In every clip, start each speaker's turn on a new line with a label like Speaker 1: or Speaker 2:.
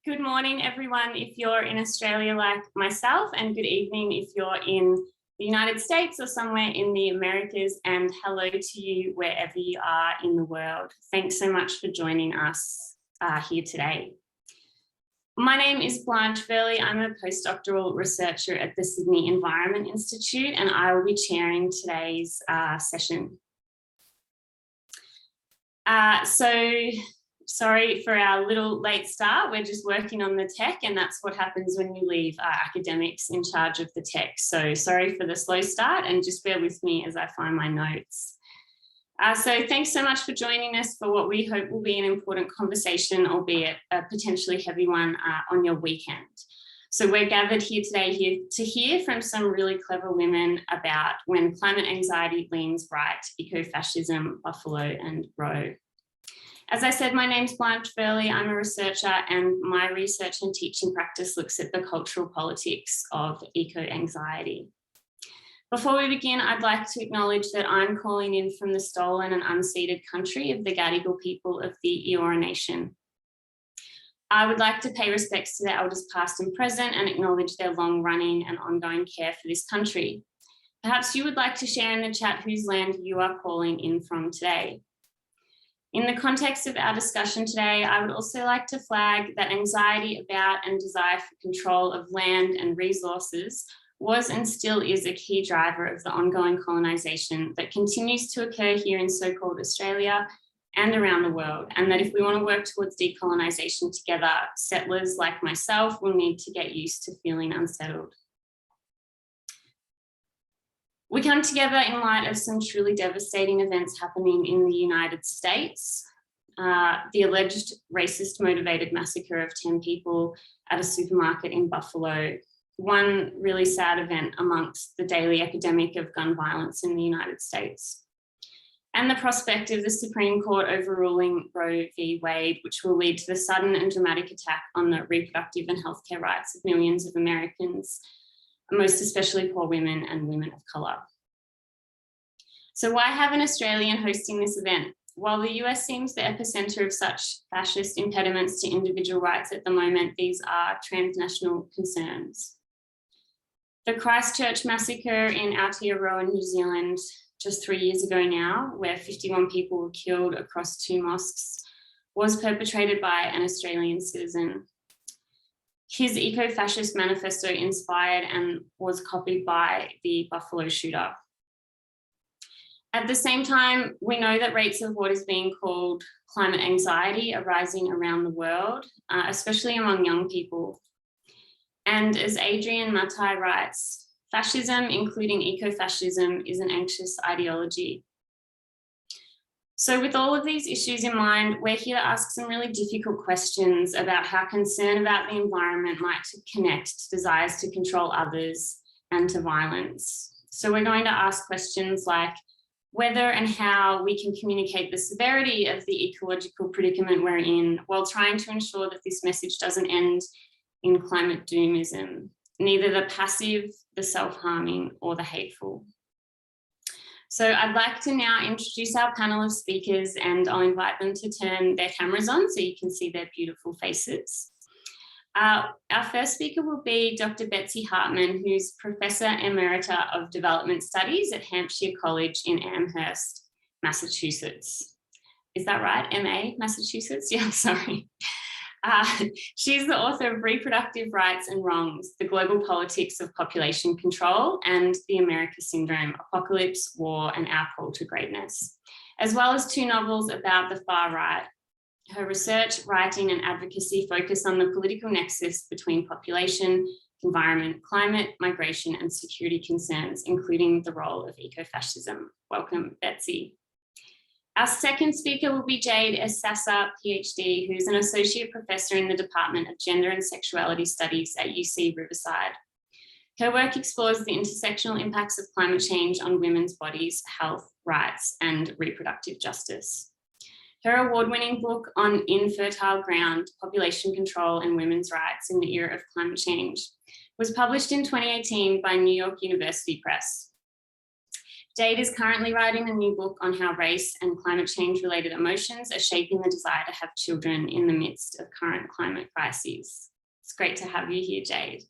Speaker 1: Good morning, everyone, if you're in Australia like myself, and good evening if you're in the United States or somewhere in the Americas, and hello to you wherever you are in the world. Thanks so much for joining us here today. My name is Blanche Burley. I'm a postdoctoral researcher at the Sydney Environment Institute, and I will be chairing today's session. Sorry for our little late start. We're just working on the tech, and that's what happens when you leave academics in charge of the tech. So sorry for the slow start, and just bear with me as I find my notes. So thanks so much for joining us for what we hope will be an important conversation, albeit a potentially heavy one on your weekend. So we're gathered here today to hear from some really clever women about when climate anxiety leans right, eco-fascism, Buffalo and Roe. As I said, my name's Blanche Burley. I'm a researcher, and my research and teaching practice looks at the cultural politics of eco-anxiety. Before we begin, I'd like to acknowledge that I'm calling in from the stolen and unceded country of the Gadigal people of the Eora Nation. I would like to pay respects to their elders past and present and acknowledge their long-running and ongoing care for this country. Perhaps you would like to share in the chat whose land you are calling in from today. In the context of our discussion today, I would also like to flag that anxiety about and desire for control of land and resources was and still is a key driver of the ongoing colonisation that continues to occur here in so-called Australia and around the world, and that if we want to work towards decolonisation together, settlers like myself will need to get used to feeling unsettled. We come together in light of some truly devastating events happening in the United States. The alleged racist motivated massacre of 10 people at a supermarket in Buffalo, one really sad event amongst the daily epidemic of gun violence in the United States. And the prospect of the Supreme Court overruling Roe v. Wade, which will lead to the sudden and dramatic attack on the reproductive and healthcare rights of millions of Americans, most especially poor women and women of colour. So why have an Australian hosting this event? While the US seems the epicenter of such fascist impediments to individual rights at the moment, these are transnational concerns. The Christchurch massacre in Aotearoa, New Zealand, just 3 years ago now, where 51 people were killed across 2 mosques, was perpetrated by an Australian citizen. His eco-fascist manifesto inspired and was copied by the Buffalo shooter. At the same time, we know that rates of what is being called climate anxiety are rising around the world, especially among young people. And as Adrian Matai writes, fascism, including eco-fascism, is an anxious ideology. So with all of these issues in mind, we're here to ask some really difficult questions about how concern about the environment might connect to desires to control others and to violence. So we're going to ask questions like whether and how we can communicate the severity of the ecological predicament we're in while trying to ensure that this message doesn't end in climate doomism, neither the passive, the self-harming, or the hateful. So I'd like to now introduce our panel of speakers, and I'll invite them to turn their cameras on so you can see their beautiful faces. Our first speaker will be Dr. Betsy Hartman, who's Professor Emerita of Development Studies at Hampshire College in Amherst, Massachusetts. Is that right? MA, Massachusetts? Yeah, sorry. She's the author of Reproductive Rights and Wrongs, The Global Politics of Population Control, and The America Syndrome, Apocalypse, War, and Our Call to Greatness, as well as 2 novels about the far right. Her research, writing, and advocacy focus on the political nexus between population, environment, climate, migration, and security concerns, including the role of eco-fascism. Welcome, Betsy. Our second speaker will be Jade Essasa, PhD, who's an associate professor in the Department of Gender and Sexuality Studies at UC Riverside. Her work explores the intersectional impacts of climate change on women's bodies, health, rights, and reproductive justice. Her award-winning book on Infertile Ground, Population Control and Women's Rights in the Era of Climate Change was published in 2018 by New York University Press. Jade is currently writing a new book on how race and climate change related emotions are shaping the desire to have children in the midst of current climate crises. It's great to have you here, Jade.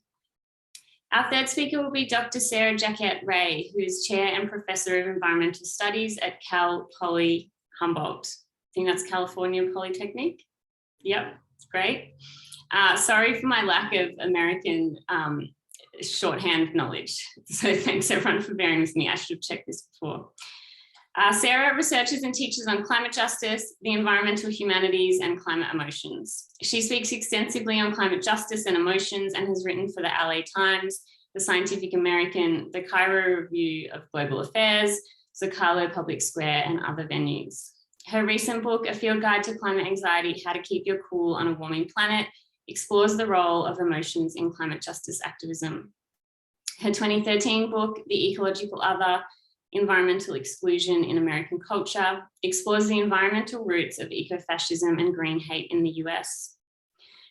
Speaker 1: Our third speaker will be Dr. Sarah Jaquette Ray, who is Chair and Professor of Environmental Studies at Cal Poly Humboldt. I think that's California Polytechnic. Yep, great. Sorry for my lack of American shorthand knowledge. So thanks everyone for bearing with me. I should have checked this before. Sarah researches and teaches on climate justice, the environmental humanities, and climate emotions. She speaks extensively on climate justice and emotions and has written for the LA Times, the Scientific American, the Cairo Review of Global Affairs, Zocalo Public Square, and other venues. Her recent book, A Field Guide to Climate Anxiety, How to Keep Your Cool on a Warming Planet, explores the role of emotions in climate justice activism. Her 2013 book, The Ecological Other, Environmental Exclusion in American Culture, explores the environmental roots of ecofascism and green hate in the US.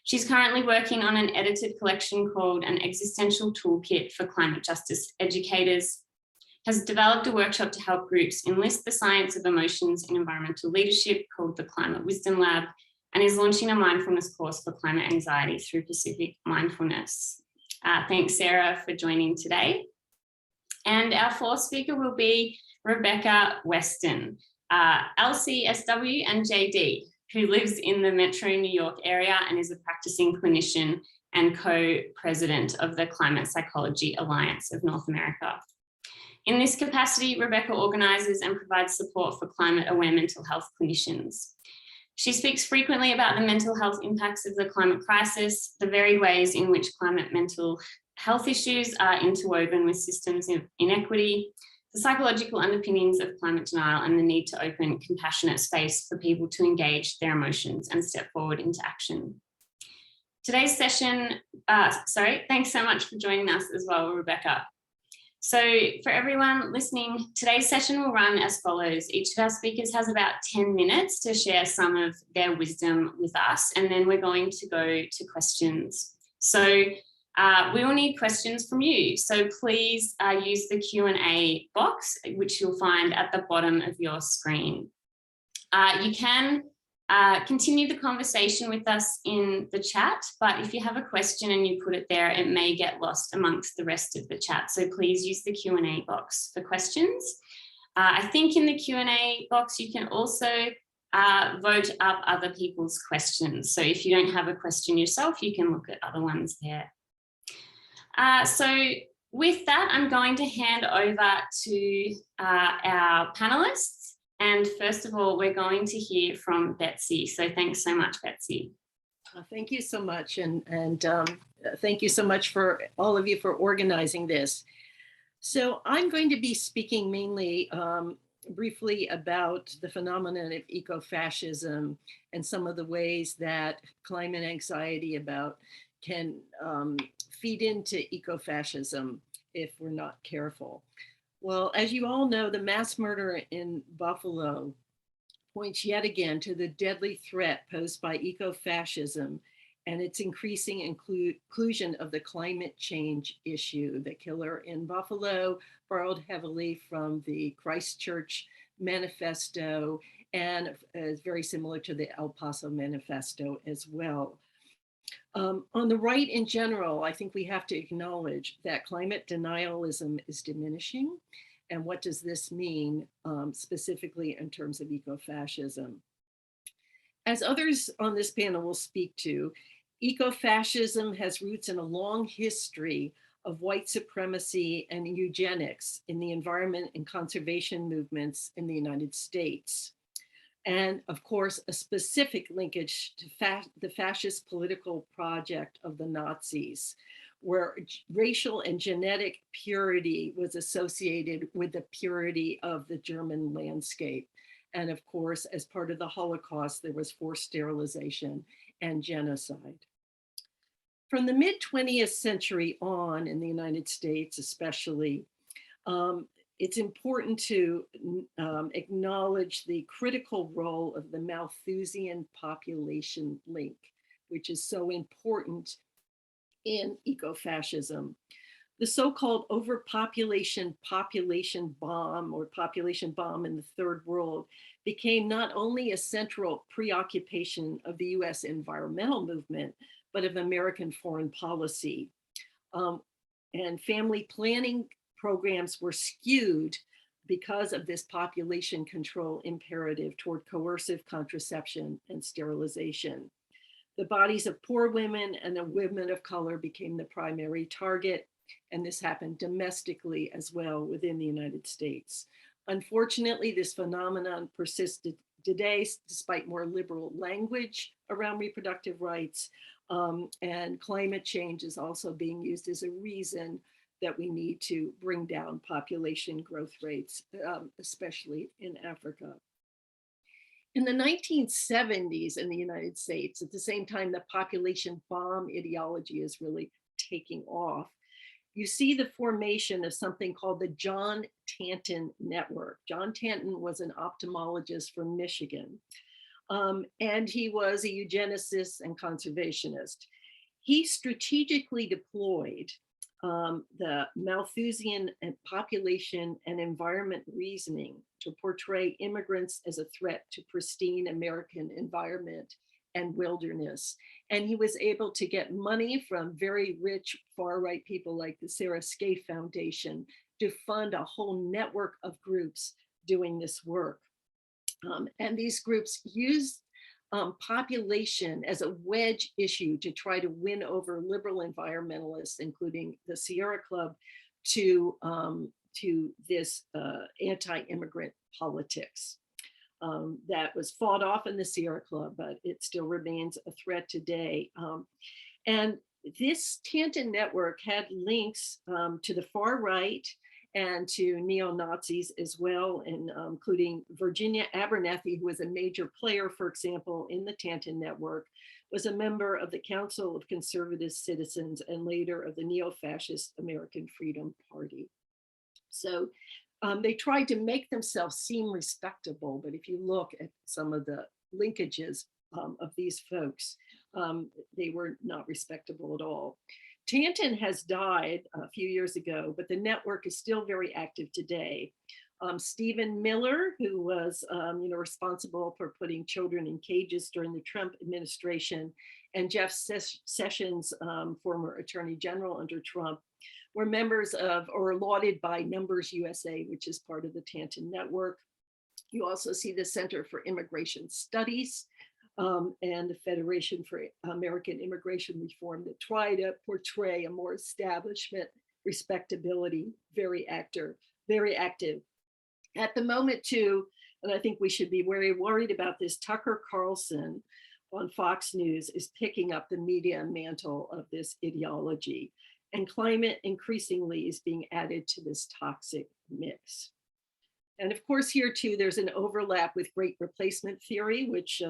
Speaker 1: She's currently working on an edited collection called An Existential Toolkit for Climate Justice Educators, has developed a workshop to help groups enlist the science of emotions in environmental leadership called the Climate Wisdom Lab, and is launching a mindfulness course for climate anxiety through Pacific Mindfulness. Thanks, Sarah, for joining today. And our fourth speaker will be Rebecca Weston, LCSW and JD, who lives in the Metro New York area and is a practicing clinician and co-president of the Climate Psychology Alliance of North America. In this capacity, Rebecca organises and provides support for climate-aware mental health clinicians. She speaks frequently about the mental health impacts of the climate crisis, the varied ways in which climate mental health issues are interwoven with systems of inequity, the psychological underpinnings of climate denial, and the need to open compassionate space for people to engage their emotions and step forward into action. Today's session, thanks so much for joining us as well, Rebecca. So for everyone listening, today's session will run as follows. Each of our speakers has about 10 minutes to share some of their wisdom with us, and then we're going to go to questions. So we will need questions from you. So please use the Q&A box, which you'll find at the bottom of your screen. You can continue the conversation with us in the chat, but if you have a question and you put it there, it may get lost amongst the rest of the chat. So please use the Q&A box for questions. I think in the Q&A box, you can also vote up other people's questions. So if you don't have a question yourself, you can look at other ones there. So with that, I'm going to hand over to our panelists. And first of all, we're going to hear from Betsy. So thanks so much, Betsy.
Speaker 2: Thank you so much. And thank you so much for all of you for organizing this. So I'm going to be speaking mainly briefly about the phenomenon of ecofascism and some of the ways that climate anxiety can feed into ecofascism if we're not careful. Well, as you all know, the mass murder in Buffalo points yet again to the deadly threat posed by ecofascism and its increasing inclusion of the climate change issue. The killer in Buffalo borrowed heavily from the Christchurch Manifesto and is very similar to the El Paso Manifesto as well. On the right in general, I think we have to acknowledge that climate denialism is diminishing. And what does this mean specifically in terms of ecofascism? As others on this panel will speak to, ecofascism has roots in a long history of white supremacy and eugenics in the environment and conservation movements in the United States. And of course, a specific linkage to the fascist political project of the Nazis, where racial and genetic purity was associated with the purity of the German landscape. And of course, as part of the Holocaust, there was forced sterilization and genocide. From the mid-20th century on in the United States, especially, it's important to acknowledge the critical role of the Malthusian population link, which is so important in ecofascism. The so-called overpopulation population bomb or population bomb in the third world became not only a central preoccupation of the US environmental movement, but of American foreign policy. Um, and family planning programs were skewed because of this population control imperative toward coercive contraception and sterilization. The bodies of poor women and the women of color became the primary target, and this happened domestically as well within the United States. Unfortunately, this phenomenon persisted today despite more liberal language around reproductive rights, and climate change is also being used as a reason that we need to bring down population growth rates, especially in Africa. In the 1970s in the United States, at the same time the population bomb ideology is really taking off, you see the formation of something called the John Tanton Network. John Tanton was an ophthalmologist from Michigan, and he was a eugenicist and conservationist. He strategically deployed the Malthusian and population and environment reasoning to portray immigrants as a threat to pristine American environment and wilderness. And he was able to get money from very rich far-right people like the Sarah Scaife Foundation to fund a whole network of groups doing this work. And these groups used population as a wedge issue to try to win over liberal environmentalists, including the Sierra Club, to this anti-immigrant politics. That was fought off in the Sierra Club, but it still remains a threat today. And this Tanton network had links to the far right and to neo-Nazis as well, and including Virginia Abernethy, who was a major player, for example, in the Tanton network, was a member of the Council of Conservative Citizens and later of the neo-fascist American Freedom Party. So they tried to make themselves seem respectable, but if you look at some of the linkages of these folks, they were not respectable at all. Tanton has died a few years ago, but the network is still very active today. Stephen Miller, who was responsible for putting children in cages during the Trump administration, and Jeff Sessions, former Attorney General under Trump, were members of or lauded by Numbers USA, which is part of the Tanton network. You also see the Center for Immigration Studies, and the Federation for American Immigration Reform that try to portray a more establishment respectability, very active. At the moment too, and I think we should be very worried about this, Tucker Carlson on Fox News is picking up the media mantle of this ideology, and climate increasingly is being added to this toxic mix. And of course, here too, there's an overlap with great replacement theory, which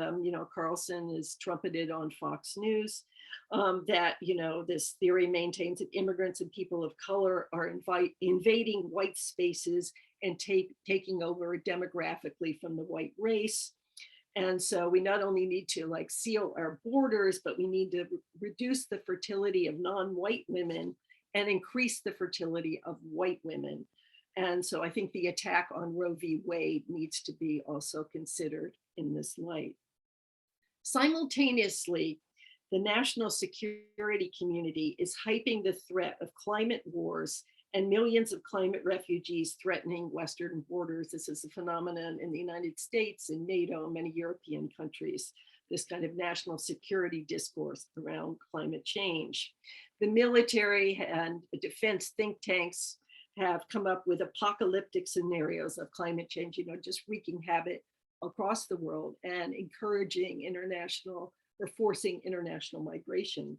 Speaker 2: Carlson is trumpeted on Fox News, that this theory maintains that immigrants and people of color are invading white spaces and taking over demographically from the white race. And so we not only need to seal our borders, but we need to reduce the fertility of non-white women and increase the fertility of white women. And so I think the attack on Roe v. Wade needs to be also considered in this light. Simultaneously, the national security community is hyping the threat of climate wars and millions of climate refugees threatening Western borders. This is a phenomenon in the United States, in NATO, many European countries, this kind of national security discourse around climate change. The military and defense think tanks have come up with apocalyptic scenarios of climate change, just wreaking havoc across the world and encouraging international or forcing international migration.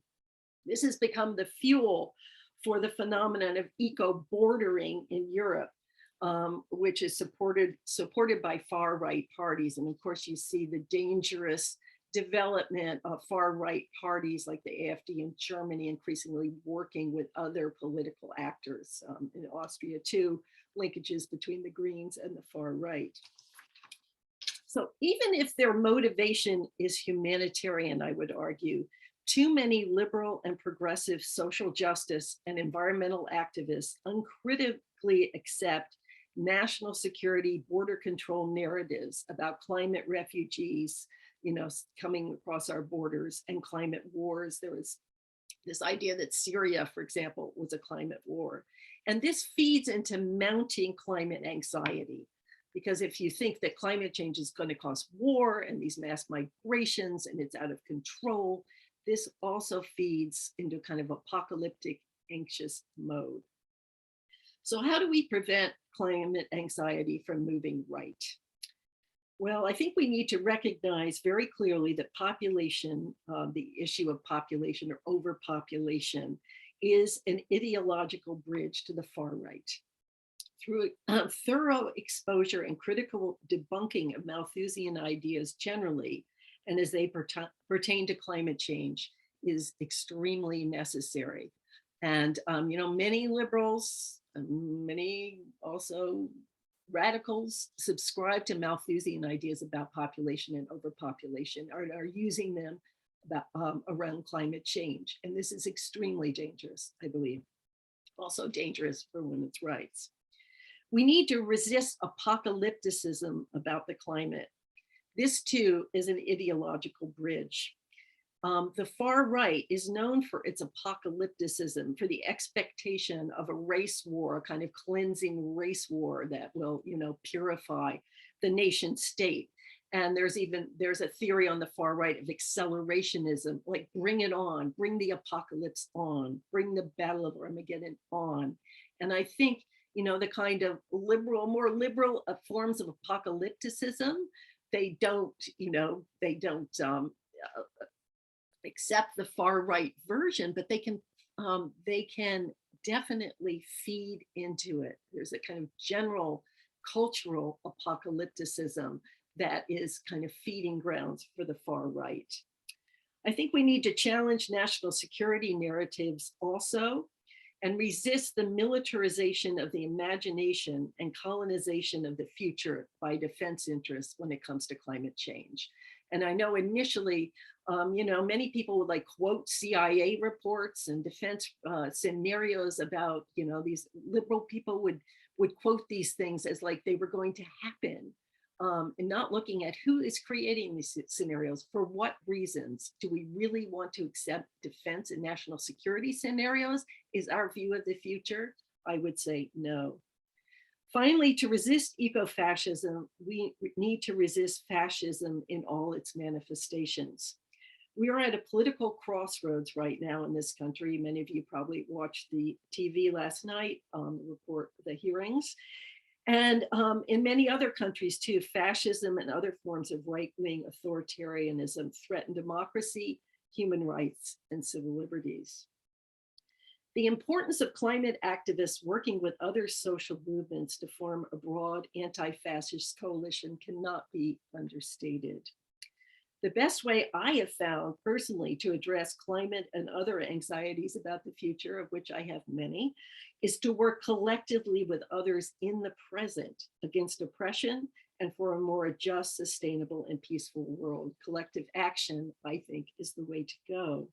Speaker 2: This has become the fuel for the phenomenon of eco-bordering in Europe, which is supported by far-right parties. And of course, you see the dangerous development of far-right parties like the AfD in Germany increasingly working with other political actors. In Austria too, linkages between the Greens and the far right. So even if their motivation is humanitarian, I would argue, Too many liberal and progressive social justice and environmental activists uncritically accept national security border control narratives about climate refugees, coming across our borders, and climate wars. There was this idea that Syria, for example, was a climate war. And this feeds into mounting climate anxiety. Because if you think that climate change is going to cause war and these mass migrations and it's out of control, this also feeds into kind of apocalyptic, anxious mode. So how do we prevent climate anxiety from moving right? Well, I think we need to recognize very clearly that population, the issue of population or overpopulation, is an ideological bridge to the far right. Through thorough exposure and critical debunking of Malthusian ideas generally, and as they pertain to climate change, is extremely necessary. And, many liberals, many also radicals subscribe to Malthusian ideas about population and overpopulation, are using them about, around climate change. And this is extremely dangerous, I believe. Also dangerous for women's rights. We need to resist apocalypticism about the climate. This too is an ideological bridge. The far right is known for its apocalypticism, for the expectation of a race war, a kind of cleansing race war that will, purify the nation state. And there's a theory on the far right of accelerationism, like bring it on, bring the apocalypse on, bring the battle of Armageddon on. And I think, the kind of more liberal forms of apocalypticism, they don't accept the far right version, but they can definitely feed into it. There's a kind of general cultural apocalypticism that is kind of feeding grounds for the far right. I think we need to challenge national security narratives also, and resist the militarization of the imagination and colonization of the future by defense interests when it comes to climate change. And I know initially, many people would like quote CIA reports and defense scenarios about, these liberal people would quote these things as like they were going to happen. And not looking at who is creating these scenarios, for what reasons. Do we really want to accept defense and national security scenarios? Is our view of the future? I would say no. Finally, to resist eco-fascism, we need to resist fascism in all its manifestations. We are at a political crossroads right now in this country. Many of you probably watched the TV last night, the hearings. And in many other countries too, fascism and other forms of right-wing authoritarianism threaten democracy, human rights, and civil liberties. The importance of climate activists working with other social movements to form a broad anti-fascist coalition cannot be understated. The best way I have found personally to address climate and other anxieties about the future, of which I have many, is to work collectively with others in the present against oppression and for a more just, sustainable, and peaceful world. Collective action, I think, is the way to go.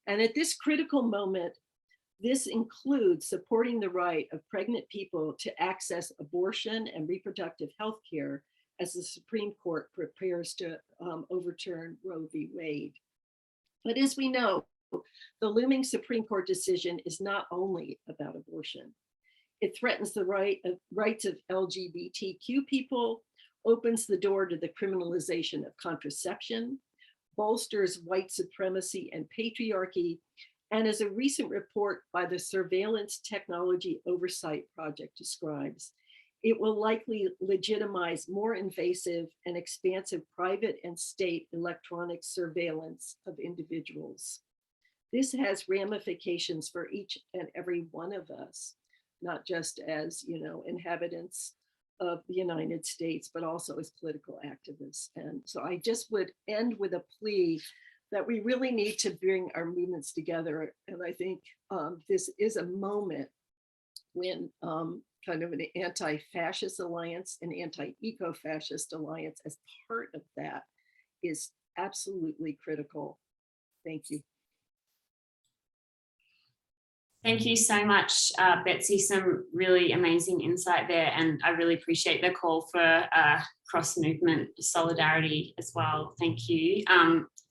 Speaker 2: And at this critical moment, this includes supporting the right of pregnant people to access abortion and reproductive health care as the Supreme Court prepares to overturn Roe v. Wade. But as we know, the looming Supreme Court decision is not only about abortion. It threatens the rights of LGBTQ people, opens the door to the criminalization of contraception, bolsters white supremacy and patriarchy, and as a recent report by the Surveillance Technology Oversight Project describes, it will likely legitimize more invasive and expansive private and state electronic surveillance of individuals. This has ramifications for each and every one of us, not just as, inhabitants of the United States, but also as political activists. And so I just would end with a plea that we really need to bring our movements together. And I think this is a moment when kind of an anti-fascist alliance, an anti-eco-fascist alliance as part of that is absolutely critical. Thank you.
Speaker 1: Thank you so much, Betsy. Some really amazing insight there, and I really appreciate the call for cross-movement solidarity as well. Thank you.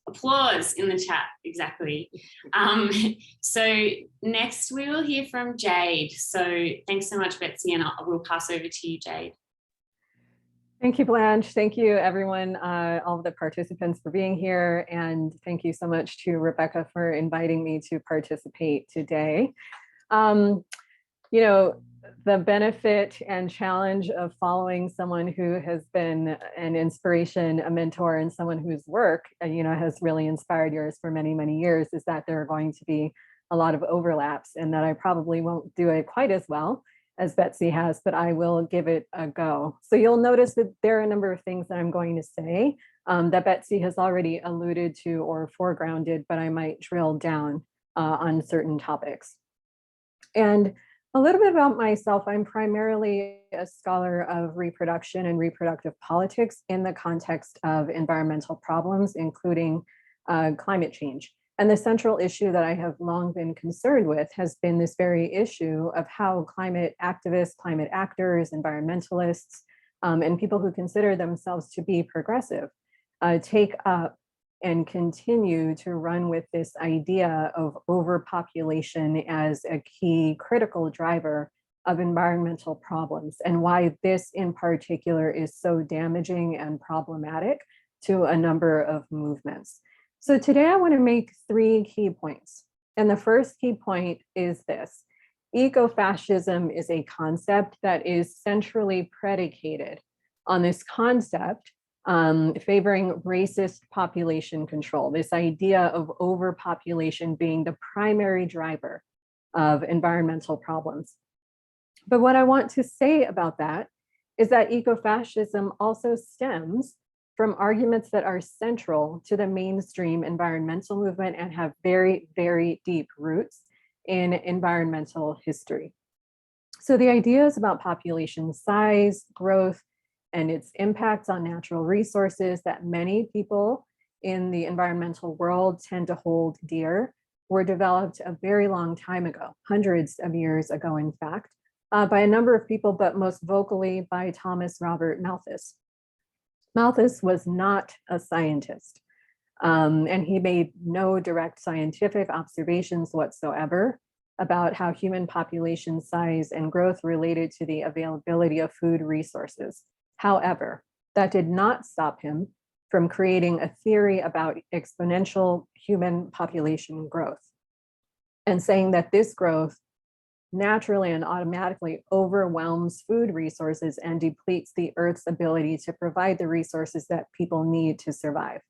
Speaker 1: Applause in the chat, exactly. So next we will hear from Jade. So thanks so much, Betsy, and we'll pass over to you, Jade.
Speaker 3: Thank you, Blanche. Thank you, everyone, all of the participants for being here. And thank you so much to Rebecca for inviting me to participate today. You know, the benefit and challenge of following someone who has been an inspiration, a mentor, and someone whose work, you know, has really inspired yours for many, many years is that there are going to be a lot of overlaps and that I probably won't do it quite as well as Betsy has, but I will give it a go. So you'll notice that there are a number of things that I'm going to say that Betsy has already alluded to or foregrounded, but I might drill down on certain topics. And a little bit about myself, I'm primarily a scholar of reproduction and reproductive politics in the context of environmental problems, including climate change. And the central issue that I have long been concerned with has been this very issue of how climate activists, climate actors, environmentalists, and people who consider themselves to be progressive take up and continue to run with this idea of overpopulation as a key critical driver of environmental problems, and why this in particular is so damaging and problematic to a number of movements. So today I want to make 3 key points. And the first key point is this: ecofascism is a concept that is centrally predicated on this concept favoring racist population control, this idea of overpopulation being the primary driver of environmental problems. But what I want to say about that is that ecofascism also stems from arguments that are central to the mainstream environmental movement and have very, very deep roots in environmental history. So the ideas about population size, growth, and its impacts on natural resources that many people in the environmental world tend to hold dear were developed a very long time ago, hundreds of years ago, in fact, by a number of people, but most vocally by Thomas Robert Malthus. Malthus was not a scientist, and he made no direct scientific observations whatsoever about how human population size and growth related to the availability of food resources. However, that did not stop him from creating a theory about exponential human population growth and saying that this growth naturally and automatically overwhelms food resources and depletes the Earth's ability to provide the resources that people need to survive.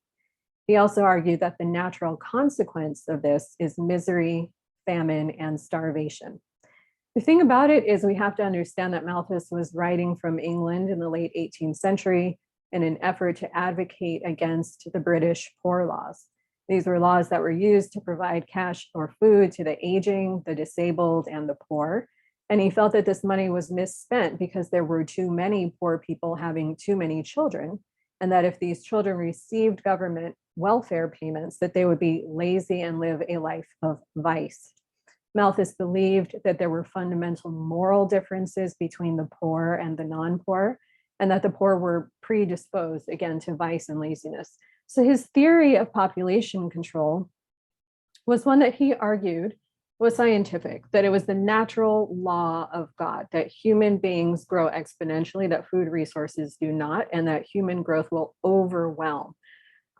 Speaker 3: He also argued that the natural consequence of this is misery, famine, and starvation. The thing about it is we have to understand that Malthus was writing from England in the late 18th century in an effort to advocate against the British Poor Laws. These were laws that were used to provide cash or food to the aging, the disabled, and the poor. And he felt that this money was misspent because there were too many poor people having too many children, and that if these children received government welfare payments, that they would be lazy and live a life of vice. Malthus believed that there were fundamental moral differences between the poor and the non-poor, and that the poor were predisposed, again, to vice and laziness. So his theory of population control was one that he argued was scientific, that it was the natural law of God, that human beings grow exponentially, that food resources do not, and that human growth will overwhelm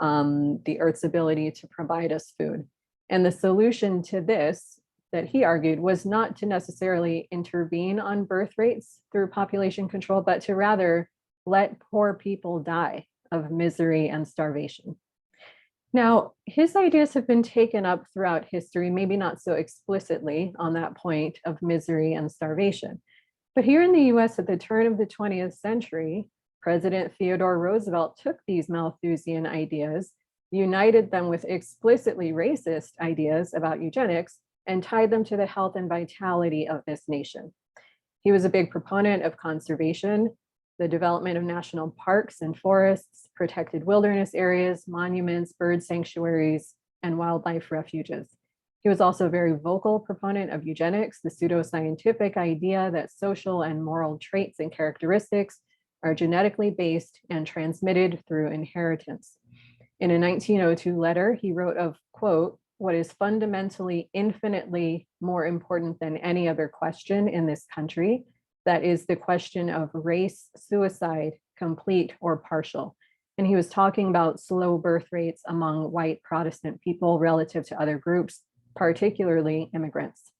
Speaker 3: the Earth's ability to provide us food. And the solution to this, that he argued, was not to necessarily intervene on birth rates through population control, but to rather let poor people die of misery and starvation. Now, his ideas have been taken up throughout history, maybe not so explicitly on that point of misery and starvation. But here in the US at the turn of the 20th century, President Theodore Roosevelt took these Malthusian ideas, united them with explicitly racist ideas about eugenics, and tied them to the health and vitality of this nation. He was a big proponent of conservation, the development of national parks and forests, protected wilderness areas, monuments, bird sanctuaries, and wildlife refuges. He was also a very vocal proponent of eugenics, the pseudoscientific idea that social and moral traits and characteristics are genetically based and transmitted through inheritance. In a 1902 letter, he wrote of, quote, "What is fundamentally infinitely more important than any other question in this country, that is the question of race suicide, complete or partial." And he was talking about slow birth rates among white Protestant people relative to other groups, particularly immigrants.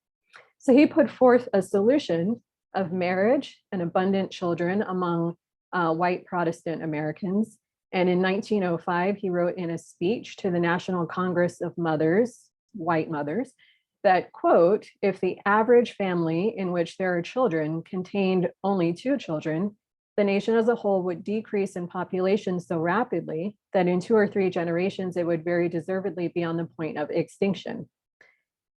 Speaker 3: So he put forth a solution of marriage and abundant children among white Protestant Americans. And in 1905, he wrote in a speech to the National Congress of Mothers, white mothers, that, quote, "If the average family in which there are children contained only 2 children, the nation as a whole would decrease in population so rapidly that in 2 or 3 generations, it would very deservedly be on the point of extinction."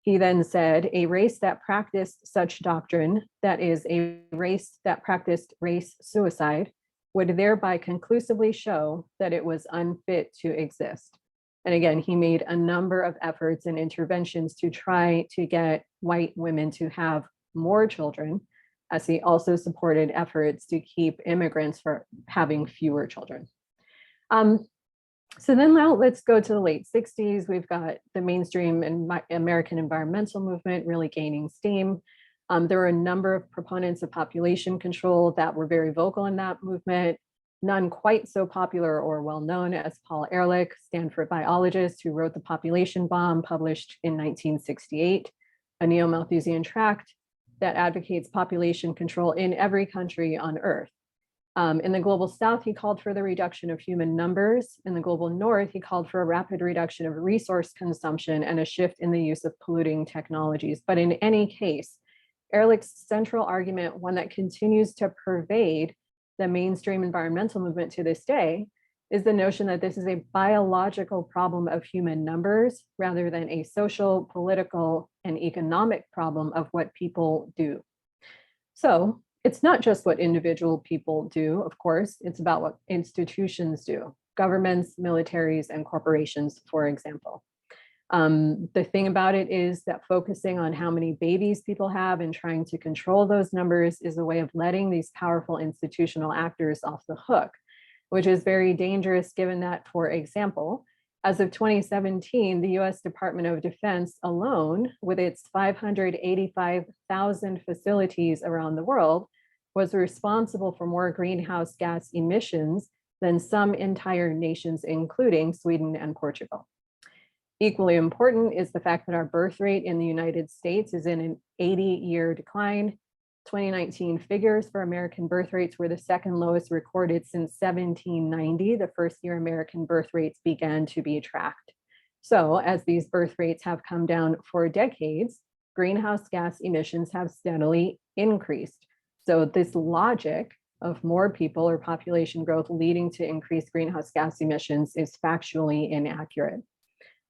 Speaker 3: He then said, "A race that practiced such doctrine, that is, a race that practiced race suicide, would thereby conclusively show that it was unfit to exist." And again, he made a number of efforts and interventions to try to get white women to have more children, as he also supported efforts to keep immigrants from having fewer children. So then now let's go to the late 60s. We've got the mainstream and American environmental movement really gaining steam. There were a number of proponents of population control that were very vocal in that movement, none quite so popular or well-known as Paul Ehrlich, Stanford biologist who wrote The Population Bomb, published in 1968, a neo-Malthusian tract that advocates population control in every country on Earth. In the global South, he called for the reduction of human numbers. In the global North, he called for a rapid reduction of resource consumption and a shift in the use of polluting technologies. But in any case, Ehrlich's central argument, one that continues to pervade the mainstream environmental movement to this day, is the notion that this is a biological problem of human numbers rather than a social, political, and economic problem of what people do. So it's not just what individual people do, of course, it's about what institutions do, governments, militaries, and corporations, for example. The thing about it is that focusing on how many babies people have and trying to control those numbers is a way of letting these powerful institutional actors off the hook, which is very dangerous given that, for example, as of 2017, the US Department of Defense alone, with its 585,000 facilities around the world, was responsible for more greenhouse gas emissions than some entire nations, including Sweden and Portugal. Equally important is the fact that our birth rate in the United States is in an 80-year decline. 2019 figures for American birth rates were the second lowest recorded since 1790, the first year American birth rates began to be tracked. So as these birth rates have come down for decades, greenhouse gas emissions have steadily increased. So this logic of more people or population growth leading to increased greenhouse gas emissions is factually inaccurate.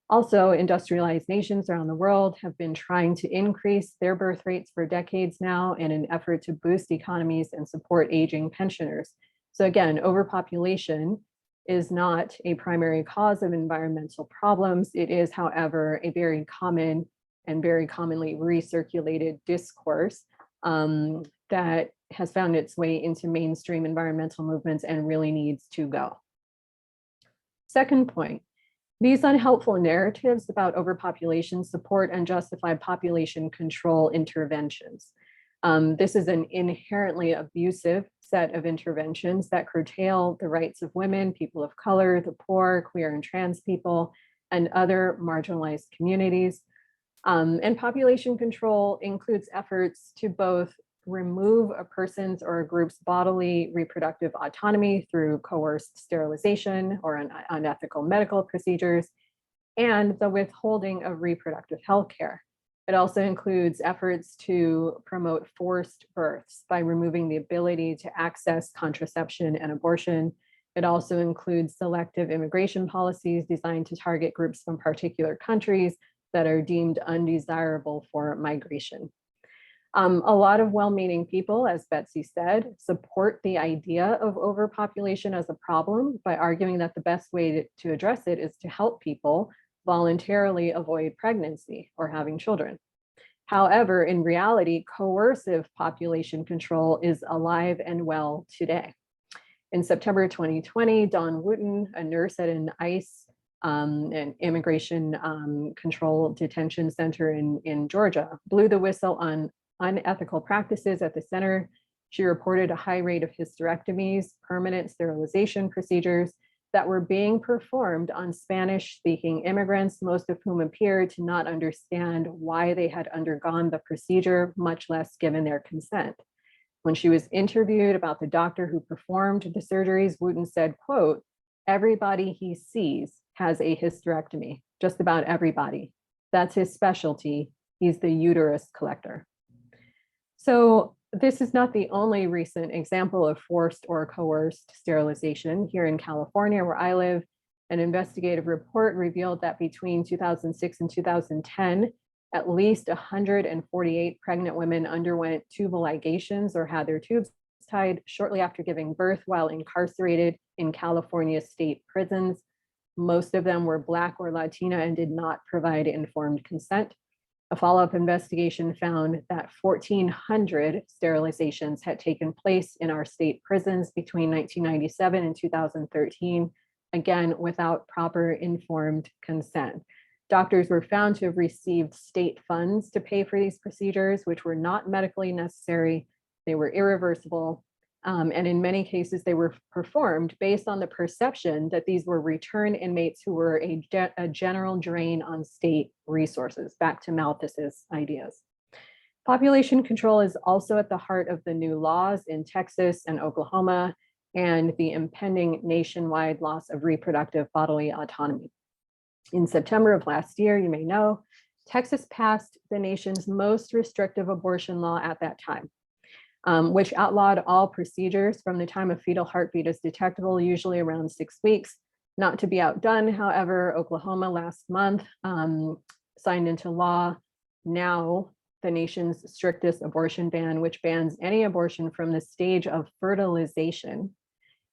Speaker 3: Also, industrialized nations around the world have been trying to increase their birth rates for decades now in an effort to boost economies and support aging pensioners. So again, overpopulation is not a primary cause of environmental problems. It is, however, a very common and very commonly recirculated discourse that has found its way into mainstream environmental movements and really needs to go. Second point, these unhelpful narratives about overpopulation support and justify population control interventions. This is an inherently abusive set of interventions that curtail the rights of women, people of color, the poor, queer and trans people, and other marginalized communities. And population control includes efforts to both remove a person's or a group's bodily reproductive autonomy through coerced sterilization or unethical medical procedures, and the withholding of reproductive health care. It also includes efforts to promote forced births by removing the ability to access contraception and abortion. It also includes selective immigration policies designed to target groups from particular countries that are deemed undesirable for migration. A lot of well-meaning people, as Betsy said, support the idea of overpopulation as a problem by arguing that the best way to address it is to help people voluntarily avoid pregnancy or having children. However, in reality, coercive population control is alive and well today. In September 2020, Dawn Wooten, a nurse at an ICE, an immigration control detention center in Georgia, blew the whistle on unethical practices at the center. She reported a high rate of hysterectomies, permanent sterilization procedures that were being performed on Spanish-speaking immigrants, most of whom appeared to not understand why they had undergone the procedure, much less given their consent. When she was interviewed about the doctor who performed the surgeries, Wooten said, quote, "Everybody he sees has a hysterectomy, just about everybody. That's his specialty. He's the uterus collector." So this is not the only recent example of forced or coerced sterilization. Here in California, where I live, an investigative report revealed that between 2006 and 2010, at least 148 pregnant women underwent tubal ligations or had their tubes tied shortly after giving birth while incarcerated in California state prisons. Most of them were Black or Latina and did not provide informed consent. A follow-up investigation found that 1,400 sterilizations had taken place in our state prisons between 1997 and 2013, again, without proper informed consent. Doctors were found to have received state funds to pay for these procedures, which were not medically necessary. They were irreversible. And in many cases, they were performed based on the perception that these were return inmates who were a general drain on state resources, back to Malthus's ideas. Population control is also at the heart of the new laws in Texas and Oklahoma and the impending nationwide loss of reproductive bodily autonomy. In September of last year, you may know, Texas passed the nation's most restrictive abortion law at that time. Which outlawed all procedures from the time a fetal heartbeat is detectable, usually around 6 weeks. Not to be outdone, however, Oklahoma last month signed into law now the nation's strictest abortion ban, which bans any abortion from the stage of fertilization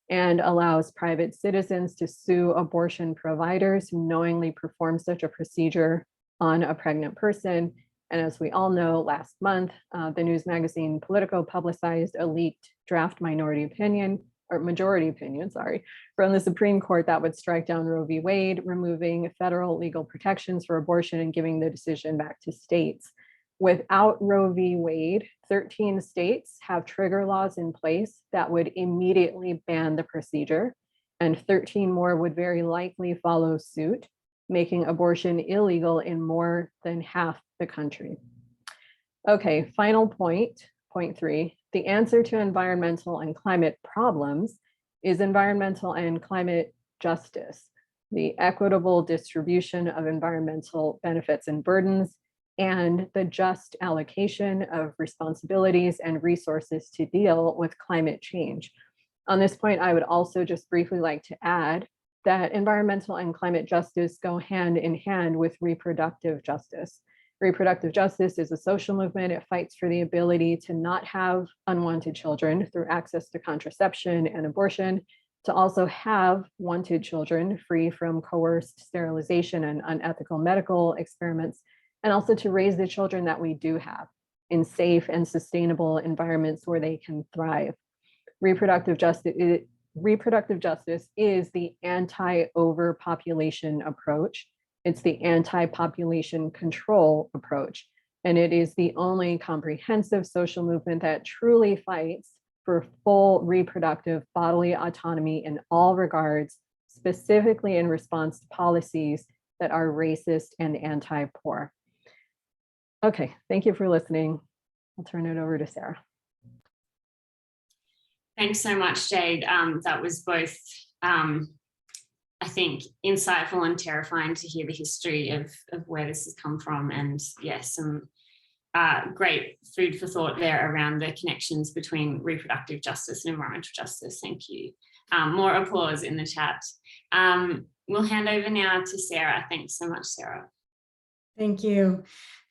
Speaker 3: and allows private citizens to sue abortion providers who knowingly perform such a procedure on a pregnant person. And as we all know, last month, the news magazine Politico publicized a leaked draft majority opinion, from the Supreme Court that would strike down Roe v. Wade, removing federal legal protections for abortion and giving the decision back to states. Without Roe v. Wade, 13 states have trigger laws in place that would immediately ban the procedure, and 13 more would very likely follow suit, making abortion illegal in more than half the country. Okay, final point, point 3. The answer to environmental and climate problems is environmental and climate justice, the equitable distribution of environmental benefits and burdens, and the just allocation of responsibilities and resources to deal with climate change. On this point, I would also just briefly like to add that environmental and climate justice go hand in hand with reproductive justice. Reproductive justice is a social movement. It fights for the ability to not have unwanted children through access to contraception and abortion, to also have wanted children free from coerced sterilization and unethical medical experiments, and also to raise the children that we do have in safe and sustainable environments where they can thrive. Reproductive justice is the anti-overpopulation approach. It's the anti-population control approach. And it is the only comprehensive social movement that truly fights for full reproductive bodily autonomy in all regards, specifically in response to policies that are racist and anti-poor. Okay, thank you for listening. I'll turn it over to Sarah.
Speaker 1: Thanks so much, Jade. That was both, I think, insightful and terrifying to hear the history of where this has come from. And yes, some great food for thought there around the connections between reproductive justice and environmental justice. Thank you. More applause in the chat. We'll hand over now to Sarah. Thanks so much, Sarah.
Speaker 4: Thank you.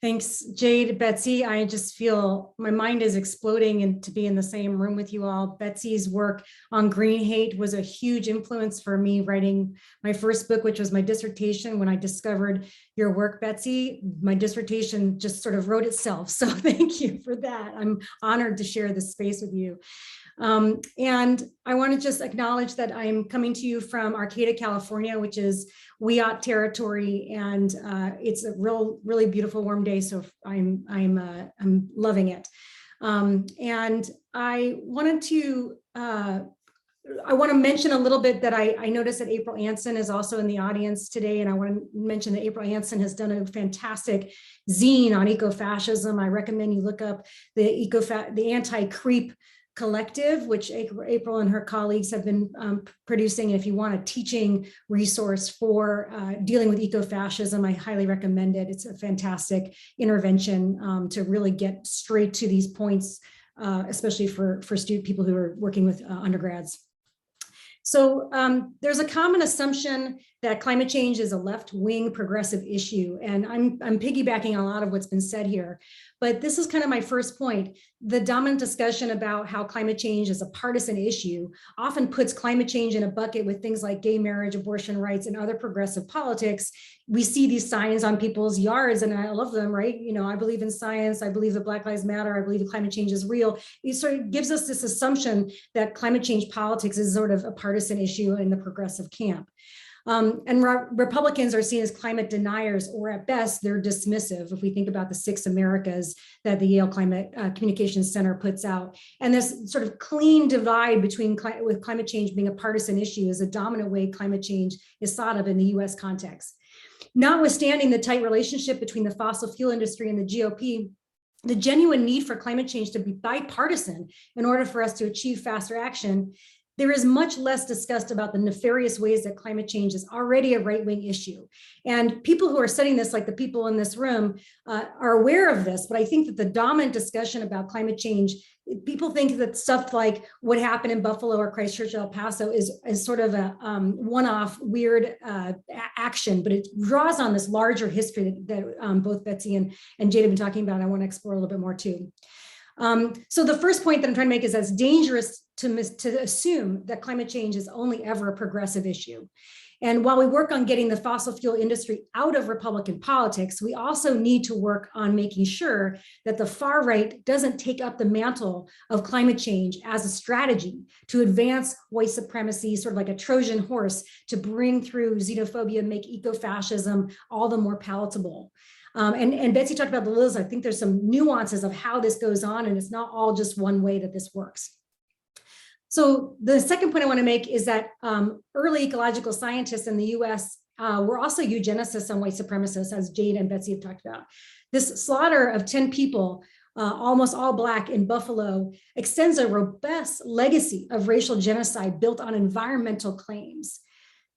Speaker 4: Thanks, Jade, Betsy. I just feel my mind is exploding and to be in the same room with you all. Betsy's work on green hate was a huge influence for me writing my first book, which was my dissertation. When I discovered your work, Betsy, my dissertation just sort of wrote itself. So thank you for that. I'm honored to share this space with you. And I want to just acknowledge that I'm coming to you from Arcata, California, which is Wiyot territory, and it's a really beautiful warm day. So I'm loving it. And I want to mention a little bit that I noticed that April Anson is also in the audience today, and I want to mention that April Anson has done a fantastic zine on ecofascism. I recommend you look up the Anti-Creep Collective, which April and her colleagues have been producing. And if you want a teaching resource for dealing with ecofascism, I highly recommend it. It's a fantastic intervention to really get straight to these points, especially for people who are working with undergrads. So there's a common assumption that climate change is a left-wing progressive issue, and I'm piggybacking on a lot of what's been said here. But this is kind of my first point. The dominant discussion about how climate change is a partisan issue often puts climate change in a bucket with things like gay marriage, abortion rights, and other progressive politics. We see these signs on people's yards, and I love them, right? You know, I believe in science. I believe that Black Lives Matter. I believe that climate change is real. It sort of gives us this assumption that climate change politics is sort of a partisan issue in the progressive camp. And Republicans are seen as climate deniers, or at best, they're dismissive. If we think about the 6 Americas that the Yale Climate Communications Center puts out, and this sort of clean divide between with climate change being a partisan issue is a dominant way climate change is thought of in the US context. Notwithstanding the tight relationship between the fossil fuel industry and the GOP, the genuine need for climate change to be bipartisan in order for us to achieve faster action, there is much less discussed about the nefarious ways that climate change is already a right-wing issue. And people who are studying this, like the people in this room, are aware of this, but I think that the dominant discussion about climate change, people think that stuff like what happened in Buffalo or Christchurch, El Paso is sort of a one-off weird action, but it draws on this larger history that both Betsy and Jade have been talking about. And I want to explore a little bit more too. So the first point that I'm trying to make is that it's dangerous to assume that climate change is only ever a progressive issue. And while we work on getting the fossil fuel industry out of Republican politics, we also need to work on making sure that the far right doesn't take up the mantle of climate change as a strategy to advance white supremacy, sort of like a Trojan horse to bring through xenophobia, make ecofascism all the more palatable. And Betsy talked about the lilies. I think there's some nuances of how this goes on, and it's not all just one way that this works. So the second point I want to make is that early ecological scientists in the US were also eugenicists and white supremacists, as Jade and Betsy have talked about. This slaughter of 10 people, almost all Black in Buffalo, extends a robust legacy of racial genocide built on environmental claims.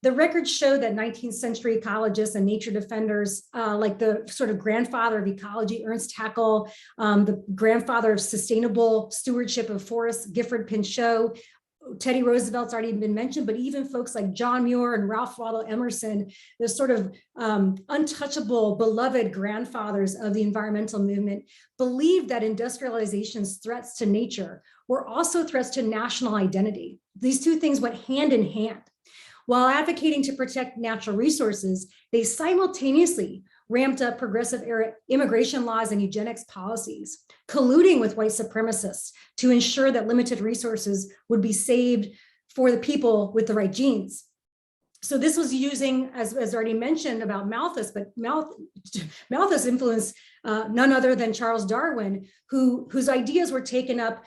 Speaker 4: The records show that 19th century ecologists and nature defenders, like the sort of grandfather of ecology, Ernst Haeckel, the grandfather of sustainable stewardship of forests, Gifford Pinchot, Teddy Roosevelt's already been mentioned, but even folks like John Muir and Ralph Waldo Emerson, the sort of untouchable, beloved grandfathers of the environmental movement, believed that industrialization's threats to nature were also threats to national identity. These two things went hand in hand. While advocating to protect natural resources, they simultaneously ramped up progressive era immigration laws and eugenics policies, colluding with white supremacists to ensure that limited resources would be saved for the people with the right genes. So this was using, as already mentioned about Malthus, but Malthus influenced none other than Charles Darwin, whose ideas were taken up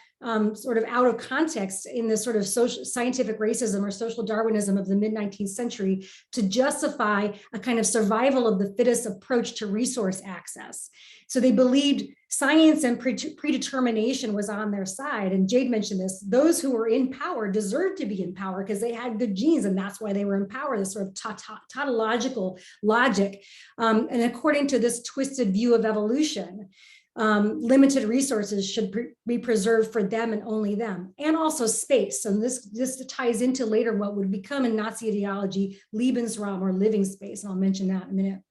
Speaker 4: sort of out of context in this sort of scientific racism or social Darwinism of the mid-19th century to justify a kind of survival of the fittest approach to resource access. So they believed science and predetermination was on their side. And Jade mentioned this, those who were in power deserved to be in power because they had good genes, and that's why they were in power, this sort of tautological logic. And according to this twisted view of evolution, limited resources should be preserved for them and only them, and also space. And this ties into later what would become in Nazi ideology, Lebensraum, or living space. And I'll mention that in a minute.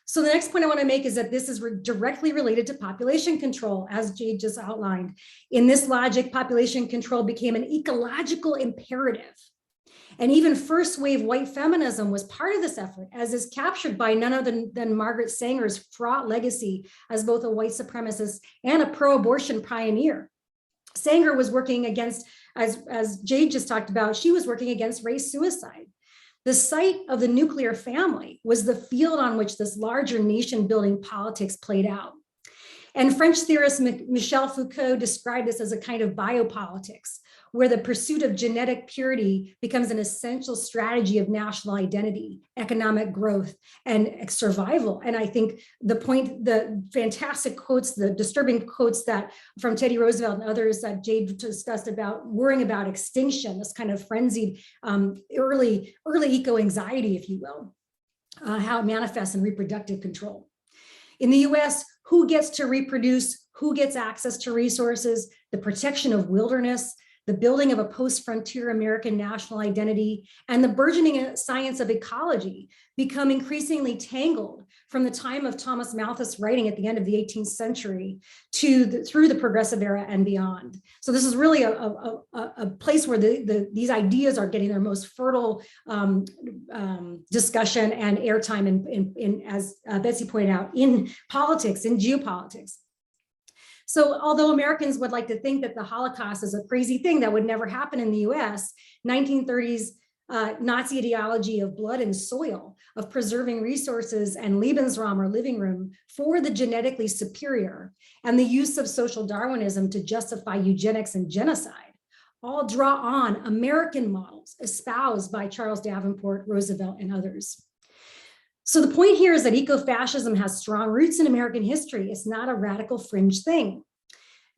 Speaker 4: So the next point I want to make is that this is directly related to population control, as Jade just outlined. In this logic, population control became an ecological imperative. And even first wave white feminism was part of this effort, as is captured by none other than Margaret Sanger's fraught legacy as both a white supremacist and a pro-abortion pioneer. Sanger was working against, as Jade just talked about, she was working against race suicide. The site of the nuclear family was the field on which this larger nation-building politics played out. And French theorist Michel Foucault described this as a kind of biopolitics, where the pursuit of genetic purity becomes an essential strategy of national identity, economic growth, and survival. And I think the fantastic quotes, the disturbing quotes that from Teddy Roosevelt and others that Jade discussed about worrying about extinction, this kind of frenzied early eco-anxiety, if you will, how it manifests in reproductive control. In the US, who gets to reproduce, who gets access to resources, the protection of wilderness, the building of a post-frontier American national identity, and the burgeoning science of ecology become increasingly tangled from the time of Thomas Malthus writing at the end of the 18th century through the progressive era and beyond. So this is really a place where these ideas are getting their most fertile discussion and airtime in as Betsy pointed out, in politics, in geopolitics. So although Americans would like to think that the Holocaust is a crazy thing that would never happen in the US, 1930s Nazi ideology of blood and soil, of preserving resources and Lebensraum or living room for the genetically superior, and the use of social Darwinism to justify eugenics and genocide, all draw on American models espoused by Charles Davenport, Roosevelt, and others. So the point here is that eco-fascism has strong roots in American history. It's not a radical fringe thing.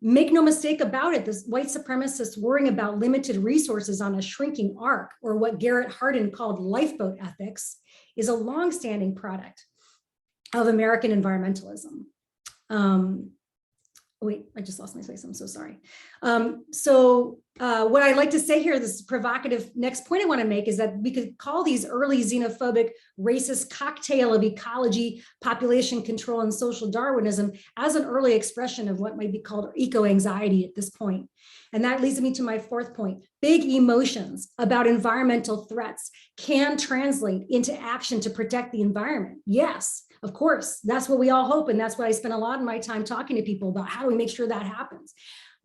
Speaker 4: Make no mistake about it, this white supremacists worrying about limited resources on a shrinking ark, or what Garrett Hardin called lifeboat ethics, is a longstanding product of American environmentalism. Wait, I just lost my place, I'm so sorry. What I'd like to say here, this provocative next point I want to make is that we could call these early xenophobic, racist cocktail of ecology, population control, and social Darwinism as an early expression of what might be called eco-anxiety at this point. And that leads me to my fourth point. Big emotions about environmental threats can translate into action to protect the environment. Yes, of course, that's what we all hope. And that's what I spend a lot of my time talking to people about. How do we make sure that happens?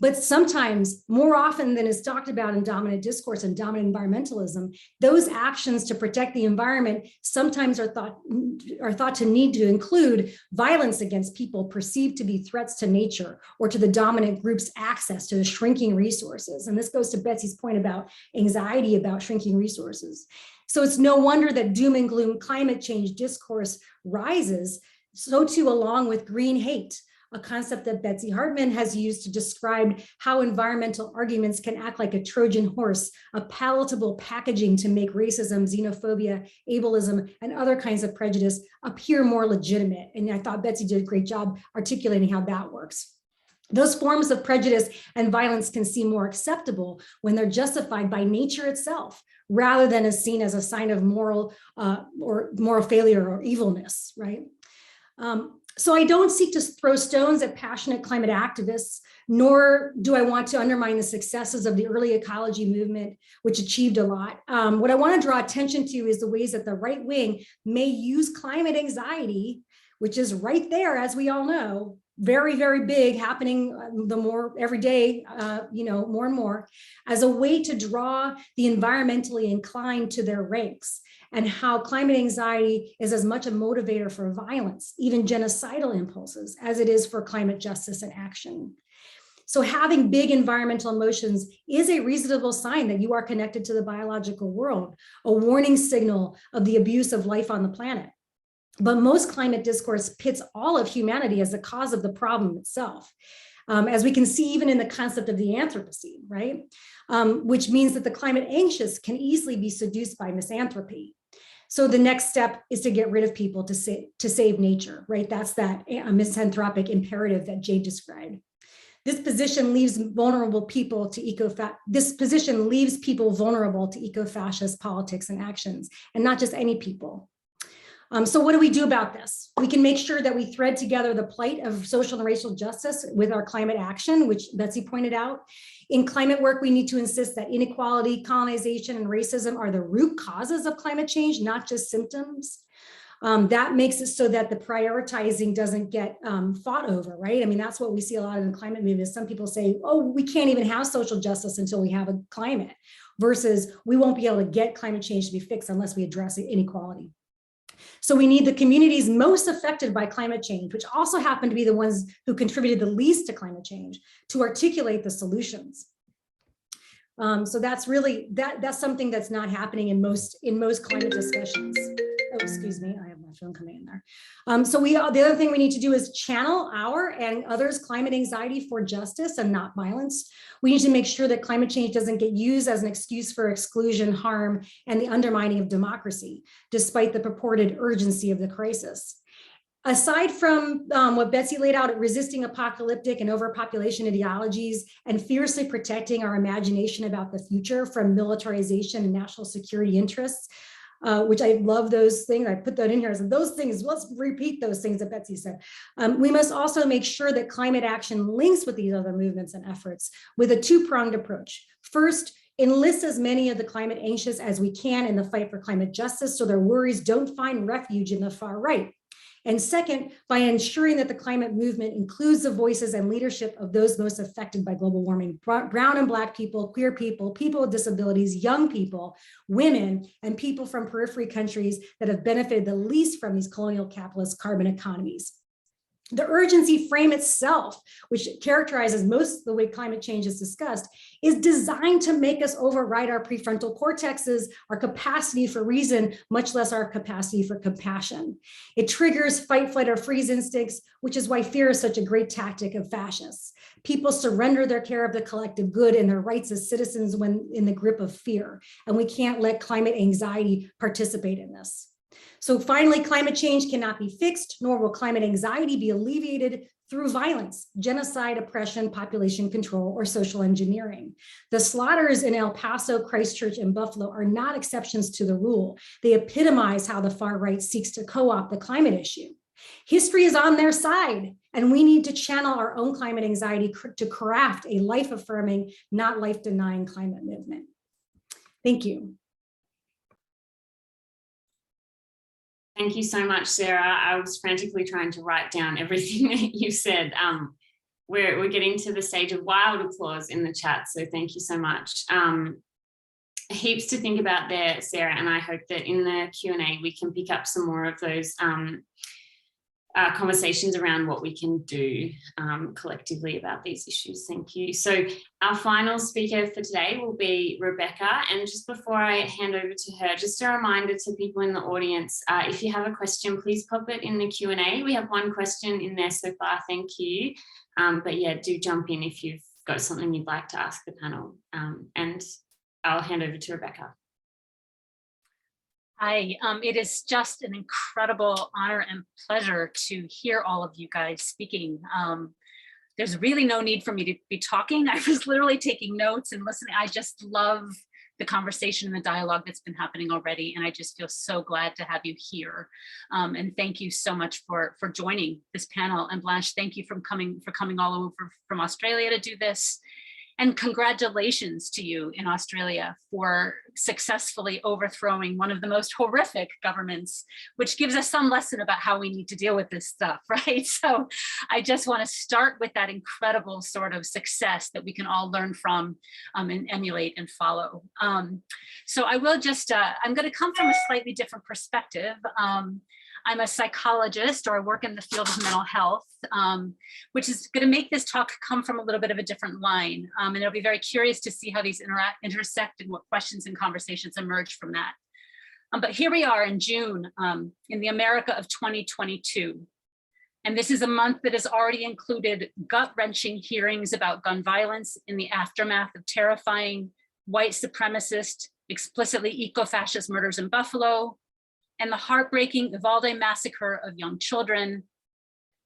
Speaker 4: But sometimes, more often than is talked about in dominant discourse and dominant environmentalism, those actions to protect the environment sometimes are thought to need to include violence against people perceived to be threats to nature or to the dominant group's access to the shrinking resources. And this goes to Betsy's point about anxiety about shrinking resources. So it's no wonder that doom and gloom climate change discourse rises, so too along with green hate, a concept that Betsy Hartman has used to describe how environmental arguments can act like a Trojan horse, a palatable packaging to make racism, xenophobia, ableism, and other kinds of prejudice appear more legitimate. And I thought Betsy did a great job articulating how that works. Those forms of prejudice and violence can seem more acceptable when they're justified by nature itself, rather than as seen as a sign of moral failure or evilness, right? So I don't seek to throw stones at passionate climate activists, nor do I want to undermine the successes of the early ecology movement, which achieved a lot. What I want to draw attention to is the ways that the right wing may use climate anxiety, which is right there, as we all know, very, very big, happening the more every day, more and more, as a way to draw the environmentally inclined to their ranks, and how climate anxiety is as much a motivator for violence, even genocidal impulses, as it is for climate justice and action. So having big environmental emotions is a reasonable sign that you are connected to the biological world, a warning signal of the abuse of life on the planet. But most climate discourse pits all of humanity as the cause of the problem itself, as we can see even in the concept of the Anthropocene, right? Which means that the climate anxious can easily be seduced by misanthropy. So the next step is to get rid of people to save nature, right? That's that misanthropic imperative that Jade described. This position leaves vulnerable people to eco-fascist politics and actions, and not just any people. So what do we do about this? We can make sure that we thread together the plight of social and racial justice with our climate action, which Betsy pointed out. In climate work, we need to insist that inequality, colonization, and racism are the root causes of climate change, not just symptoms. That makes it so that the prioritizing doesn't get fought over, right? I mean, that's what we see a lot in the climate movement. Some people say, oh, we can't even have social justice until we have a climate, versus we won't be able to get climate change to be fixed unless we address inequality. So we need the communities most affected by climate change, which also happen to be the ones who contributed the least to climate change, to articulate the solutions. So that's really, that's something that's not happening in most climate discussions. Oh, excuse me, I have my phone coming in there. So the other thing we need to do is channel our and others' climate anxiety for justice and not violence. We need to make sure that climate change doesn't get used as an excuse for exclusion, harm, and the undermining of democracy, despite the purported urgency of the crisis. Aside from what Betsy laid out, resisting apocalyptic and overpopulation ideologies and fiercely protecting our imagination about the future from militarization and national security interests, which I love those things. I put that in here as those things. Let's repeat those things that Betsy said. We must also make sure that climate action links with these other movements and efforts with a two-pronged approach. First, enlist as many of the climate anxious as we can in the fight for climate justice so their worries don't find refuge in the far right. And second, by ensuring that the climate movement includes the voices and leadership of those most affected by global warming, brown and black people, queer people, people with disabilities, young people, women, and people from periphery countries that have benefited the least from these colonial capitalist carbon economies. The urgency frame itself, which characterizes most of the way climate change is discussed, is designed to make us override our prefrontal cortexes, our capacity for reason, much less our capacity for compassion. It triggers fight, flight, or freeze instincts, which is why fear is such a great tactic of fascists. People surrender their care of the collective good and their rights as citizens when in the grip of fear, and we can't let climate anxiety participate in this. So finally, climate change cannot be fixed, nor will climate anxiety be alleviated through violence, genocide, oppression, population control, or social engineering. The slaughters in El Paso, Christchurch, and Buffalo are not exceptions to the rule. They epitomize how the far right seeks to co-opt the climate issue. History is on their side, and we need to channel our own climate anxiety to craft a life-affirming, not life-denying climate movement. Thank you.
Speaker 1: Thank you so much, Sarah. I was frantically trying to write down everything that you said. We're getting to the stage of wild applause in the chat, so thank you so much. Heaps to think about there, Sarah, and I hope that in the Q&A we can pick up some more of those conversations around what we can do collectively about these issues. Thank you. So our final speaker for today will be Rebecca. And just before I hand over to her, just a reminder to people in the audience, if you have a question, please pop it in the Q&A. We have one question in there so far, thank you. But yeah, do jump in if you've got something you'd like to ask the panel. And I'll hand over to Rebecca.
Speaker 5: Hi, it is just an incredible honor and pleasure to hear all of you guys speaking. There's really no need for me to be talking. I was literally taking notes and listening. I just love the conversation and the dialogue that's been happening already. And I just feel so glad to have you here. And thank you so much for joining this panel. And Blanche, thank you for coming all over from Australia to do this. And congratulations to you in Australia for successfully overthrowing one of the most horrific governments, which gives us some lesson about how we need to deal with this stuff, right? So I just want to start with that incredible sort of success that we can all learn from and emulate and follow. So I will just, I'm going to come from a slightly different perspective. I'm a psychologist, or I work in the field of mental health, which is going to make this talk come from a little bit of a different line. And it'll be very curious to see how these intersect and what questions and conversations emerge from that. But here we are in June, in the America of 2022. And this is a month that has already included gut-wrenching hearings about gun violence in the aftermath of terrifying white supremacist, explicitly eco-fascist murders in Buffalo, and the heartbreaking Uvalde massacre of young children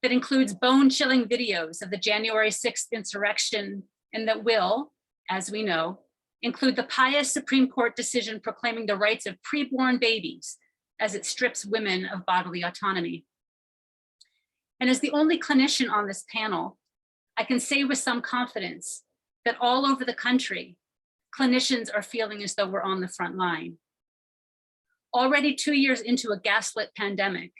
Speaker 5: that includes bone-chilling videos of the January 6th insurrection, and that will, as we know, include the pious Supreme Court decision proclaiming the rights of preborn babies as it strips women of bodily autonomy. And as the only clinician on this panel, I can say with some confidence that all over the country, clinicians are feeling as though we're on the front line. Already 2 years into a gaslit pandemic,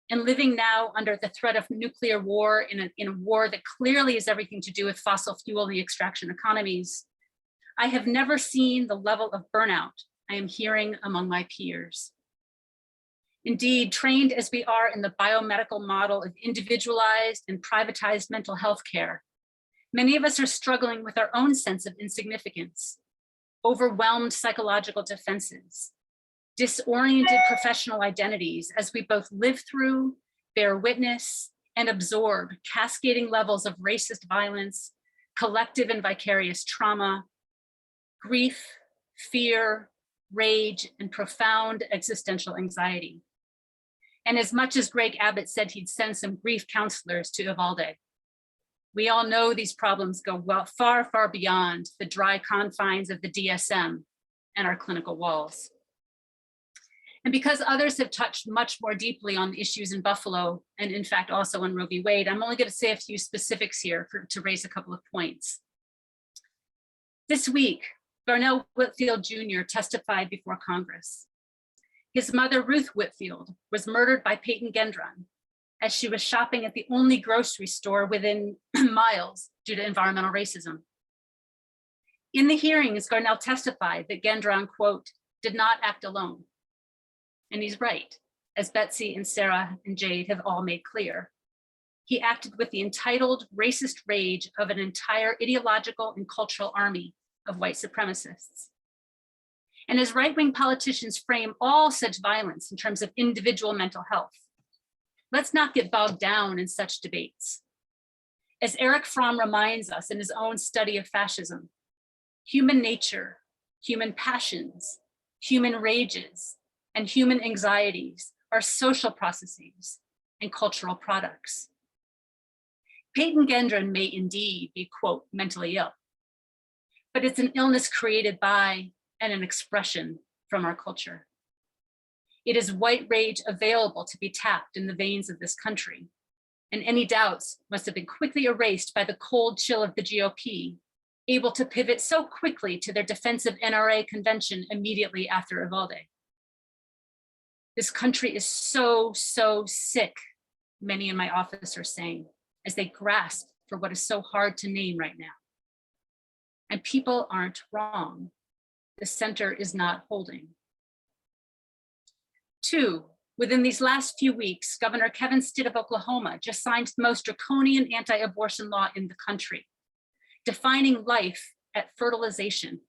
Speaker 5: and living now under the threat of nuclear war in a war that clearly has everything to do with fossil fuel and the extraction economies, I have never seen the level of burnout I am hearing among my peers. Indeed, trained as we are in the biomedical model of individualized and privatized mental health care, many of us are struggling with our own sense of insignificance, overwhelmed psychological defenses, disoriented professional identities as we both live through, bear witness, and absorb cascading levels of racist violence, collective and vicarious trauma, grief, fear, rage, and profound existential anxiety. And as much as Greg Abbott said he'd send some grief counselors to Uvalde, we all know these problems go far, far beyond the dry confines of the DSM and our clinical walls. And because others have touched much more deeply on the issues in Buffalo, and in fact also on Roe v. Wade, I'm only going to say a few specifics here to raise a couple of points. This week, Garnell Whitfield Jr. testified before Congress. His mother, Ruth Whitfield, was murdered by Peyton Gendron as she was shopping at the only grocery store within miles due to environmental racism. In the hearings, Garnell testified that Gendron, quote, did not act alone. And he's right, as Betsy and Sarah and Jade have all made clear. He acted with the entitled racist rage of an entire ideological and cultural army of white supremacists. And as right-wing politicians frame all such violence in terms of individual mental health, let's not get bogged down in such debates. As Eric Fromm reminds us in his own study of fascism, human nature, human passions, human rages, and human anxieties are social processes and cultural products. Peyton Gendron may indeed be, quote, mentally ill, but it's an illness created by and an expression from our culture. It is white rage available to be tapped in the veins of this country, and any doubts must have been quickly erased by the cold chill of the GOP, able to pivot so quickly to their defensive NRA convention immediately after Uvalde. This country is so sick, many in my office are saying, as they grasp for what is so hard to name right now. And people aren't wrong. The center is not holding. 2, within these last few weeks, Governor Kevin Stitt of Oklahoma just signed the most draconian anti-abortion law in the country, defining life at fertilization,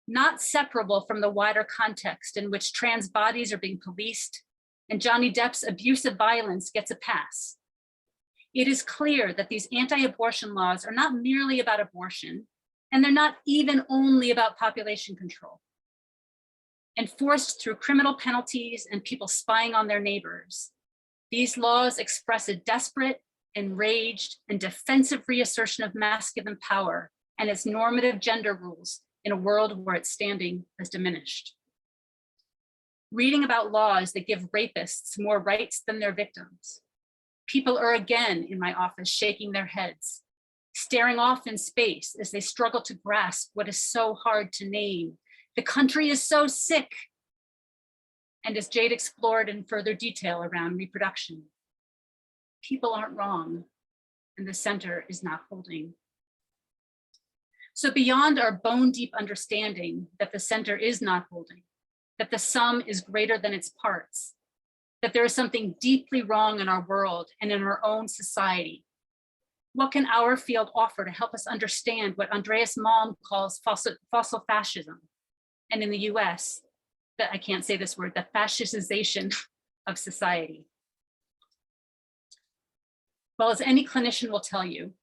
Speaker 5: not separable from the wider context in which trans bodies are being policed and Johnny Depp's abuse of violence gets a pass. It is clear that these anti-abortion laws are not merely about abortion, and they're not even only about population control. Enforced through criminal penalties and people spying on their neighbors, these laws express a desperate, enraged, and defensive reassertion of masculine power and its normative gender rules in a world where its standing has diminished. Reading about laws that give rapists more rights than their victims, people are again in my office shaking their heads, staring off in space as they struggle to grasp what is so hard to name. The country is so sick. And as Jade explored in further detail around reproduction, people aren't wrong, and the center is not holding. So beyond our bone deep understanding that the center is not holding, that the sum is greater than its parts, that there is something deeply wrong in our world and in our own society, what can our field offer to help us understand what Andreas Malm calls fossil fascism, and in the US, that I can't say this word, the fascistization of society? Well, as any clinician will tell you,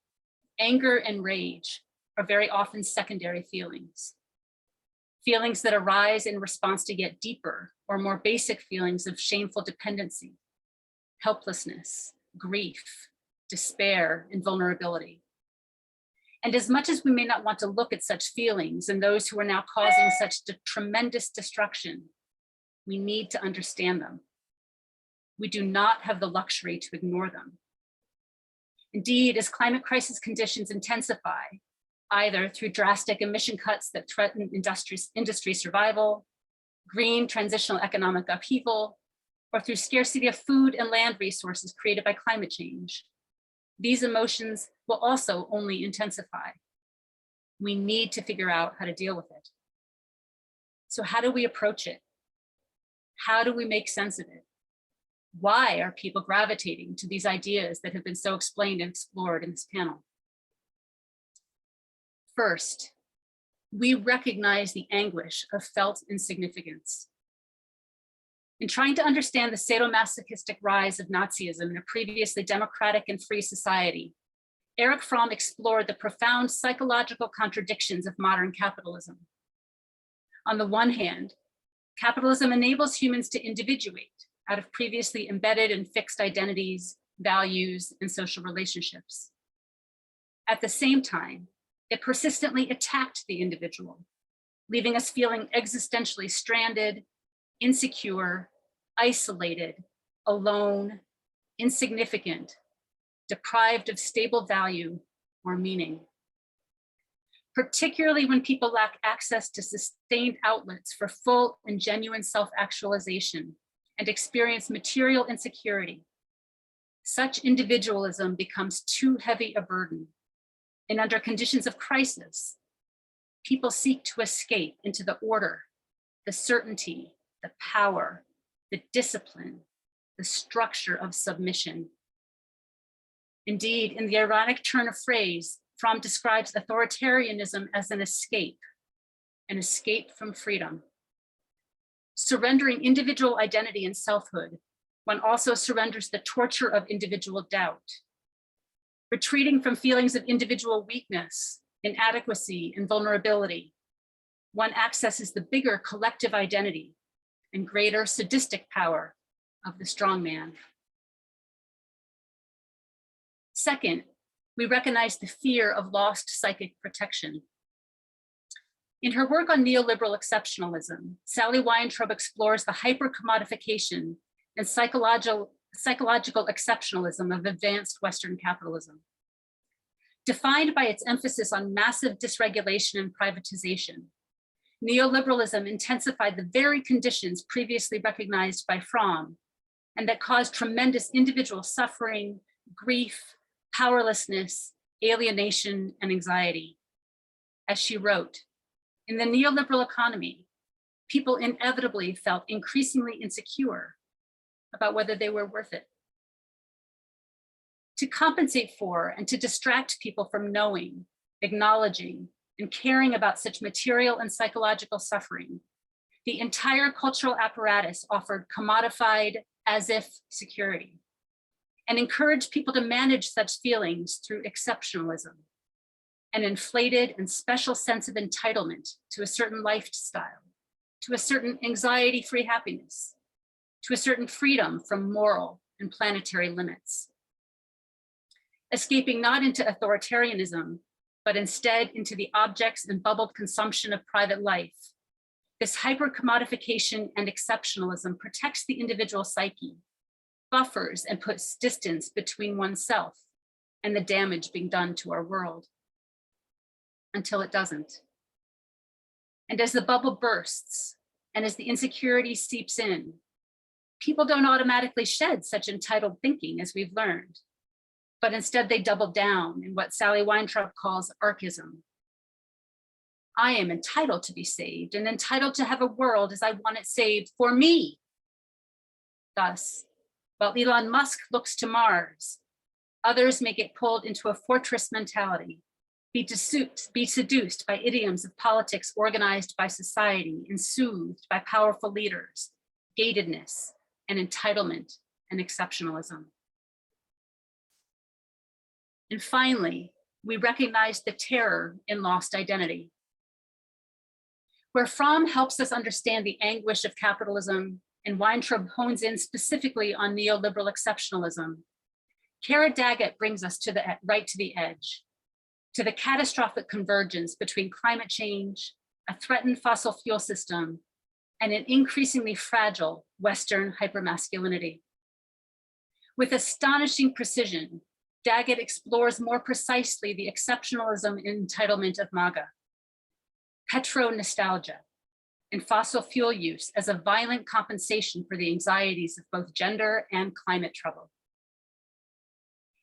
Speaker 5: anger and rage are very often secondary feelings. Feelings that arise in response to yet deeper or more basic feelings of shameful dependency, helplessness, grief, despair, and vulnerability. And as much as we may not want to look at such feelings and those who are now causing such tremendous destruction, We need to understand them. We do not have the luxury to ignore them. Indeed, as climate crisis conditions intensify, either through drastic emission cuts that threaten industry survival, green transitional economic upheaval, or through scarcity of food and land resources created by climate change, these emotions will also only intensify. We need to figure out how to deal with it. So how do we approach it? How do we make sense of it? Why are people gravitating to these ideas that have been so explained and explored in this panel? First, we recognize the anguish of felt insignificance. In trying to understand the sadomasochistic rise of Nazism in a previously democratic and free society, Erich Fromm explored the profound psychological contradictions of modern capitalism. On the one hand, capitalism enables humans to individuate out of previously embedded and fixed identities, values, and social relationships. At the same time, it persistently attacked the individual, leaving us feeling existentially stranded, insecure, isolated, alone, insignificant, deprived of stable value or meaning. Particularly when people lack access to sustained outlets for full and genuine self-actualization and experience material insecurity, such individualism becomes too heavy a burden. And under conditions of crisis, people seek to escape into the order, the certainty, the power, the discipline, the structure of submission. Indeed, in the ironic turn of phrase, Fromm describes authoritarianism as an escape from freedom. Surrendering individual identity and selfhood, one also surrenders the torture of individual doubt. Retreating from feelings of individual weakness, inadequacy, and vulnerability, one accesses the bigger collective identity and greater sadistic power of the strong man. Second, we recognize the fear of lost psychic protection. In her work on neoliberal exceptionalism, Sally Weintraub explores the hyper-commodification and psychological exceptionalism of advanced Western capitalism. Defined by its emphasis on massive dysregulation and privatization, neoliberalism intensified the very conditions previously recognized by Fromm and that caused tremendous individual suffering, grief, powerlessness, alienation, and anxiety. As she wrote, in the neoliberal economy, people inevitably felt increasingly insecure about whether they were worth it. To compensate for and to distract people from knowing, acknowledging, and caring about such material and psychological suffering, the entire cultural apparatus offered commodified, as-if security, and encouraged people to manage such feelings through exceptionalism, an inflated and special sense of entitlement to a certain lifestyle, to a certain anxiety-free happiness, to a certain freedom from moral and planetary limits. Escaping not into authoritarianism, but instead into the objects and bubbled consumption of private life, this hyper-commodification and exceptionalism protects the individual psyche, buffers and puts distance between oneself and the damage being done to our world, until it doesn't. And as the bubble bursts, and as the insecurity seeps in, people don't automatically shed such entitled thinking as we've learned, but instead they double down in what Sally Weintraub calls archism. I am entitled to be saved and entitled to have a world as I want it saved for me. Thus, while Elon Musk looks to Mars, others may get pulled into a fortress mentality, be seduced by idioms of politics organized by society and soothed by powerful leaders, gatedness and entitlement and exceptionalism. And finally, we recognize the terror in lost identity. Where Fromm helps us understand the anguish of capitalism and Weintraub hones in specifically on neoliberal exceptionalism, Kara Daggett brings us to right to the edge, to the catastrophic convergence between climate change, a threatened fossil fuel system, and an increasingly fragile Western hypermasculinity. With astonishing precision, Daggett explores more precisely the exceptionalism and entitlement of MAGA, petro-nostalgia, and fossil fuel use as a violent compensation for the anxieties of both gender and climate trouble.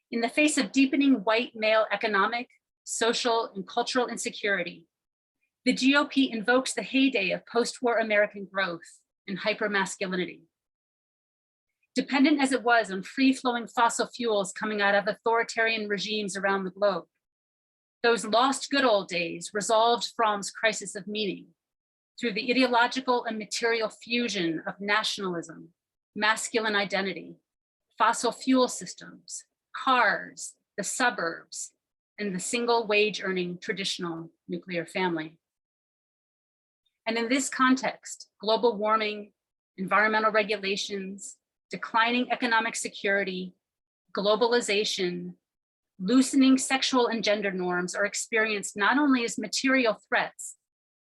Speaker 5: In the face of deepening white male economic, social, and cultural insecurity, the GOP invokes the heyday of post-war American growth and hypermasculinity. Dependent as it was on free-flowing fossil fuels coming out of authoritarian regimes around the globe, those lost good old days resolved Fromm's crisis of meaning through the ideological and material fusion of nationalism, masculine identity, fossil fuel systems, cars, the suburbs, and the single wage earning traditional nuclear family. And in this context, global warming, environmental regulations, declining economic security, globalization, loosening sexual and gender norms are experienced not only as material threats,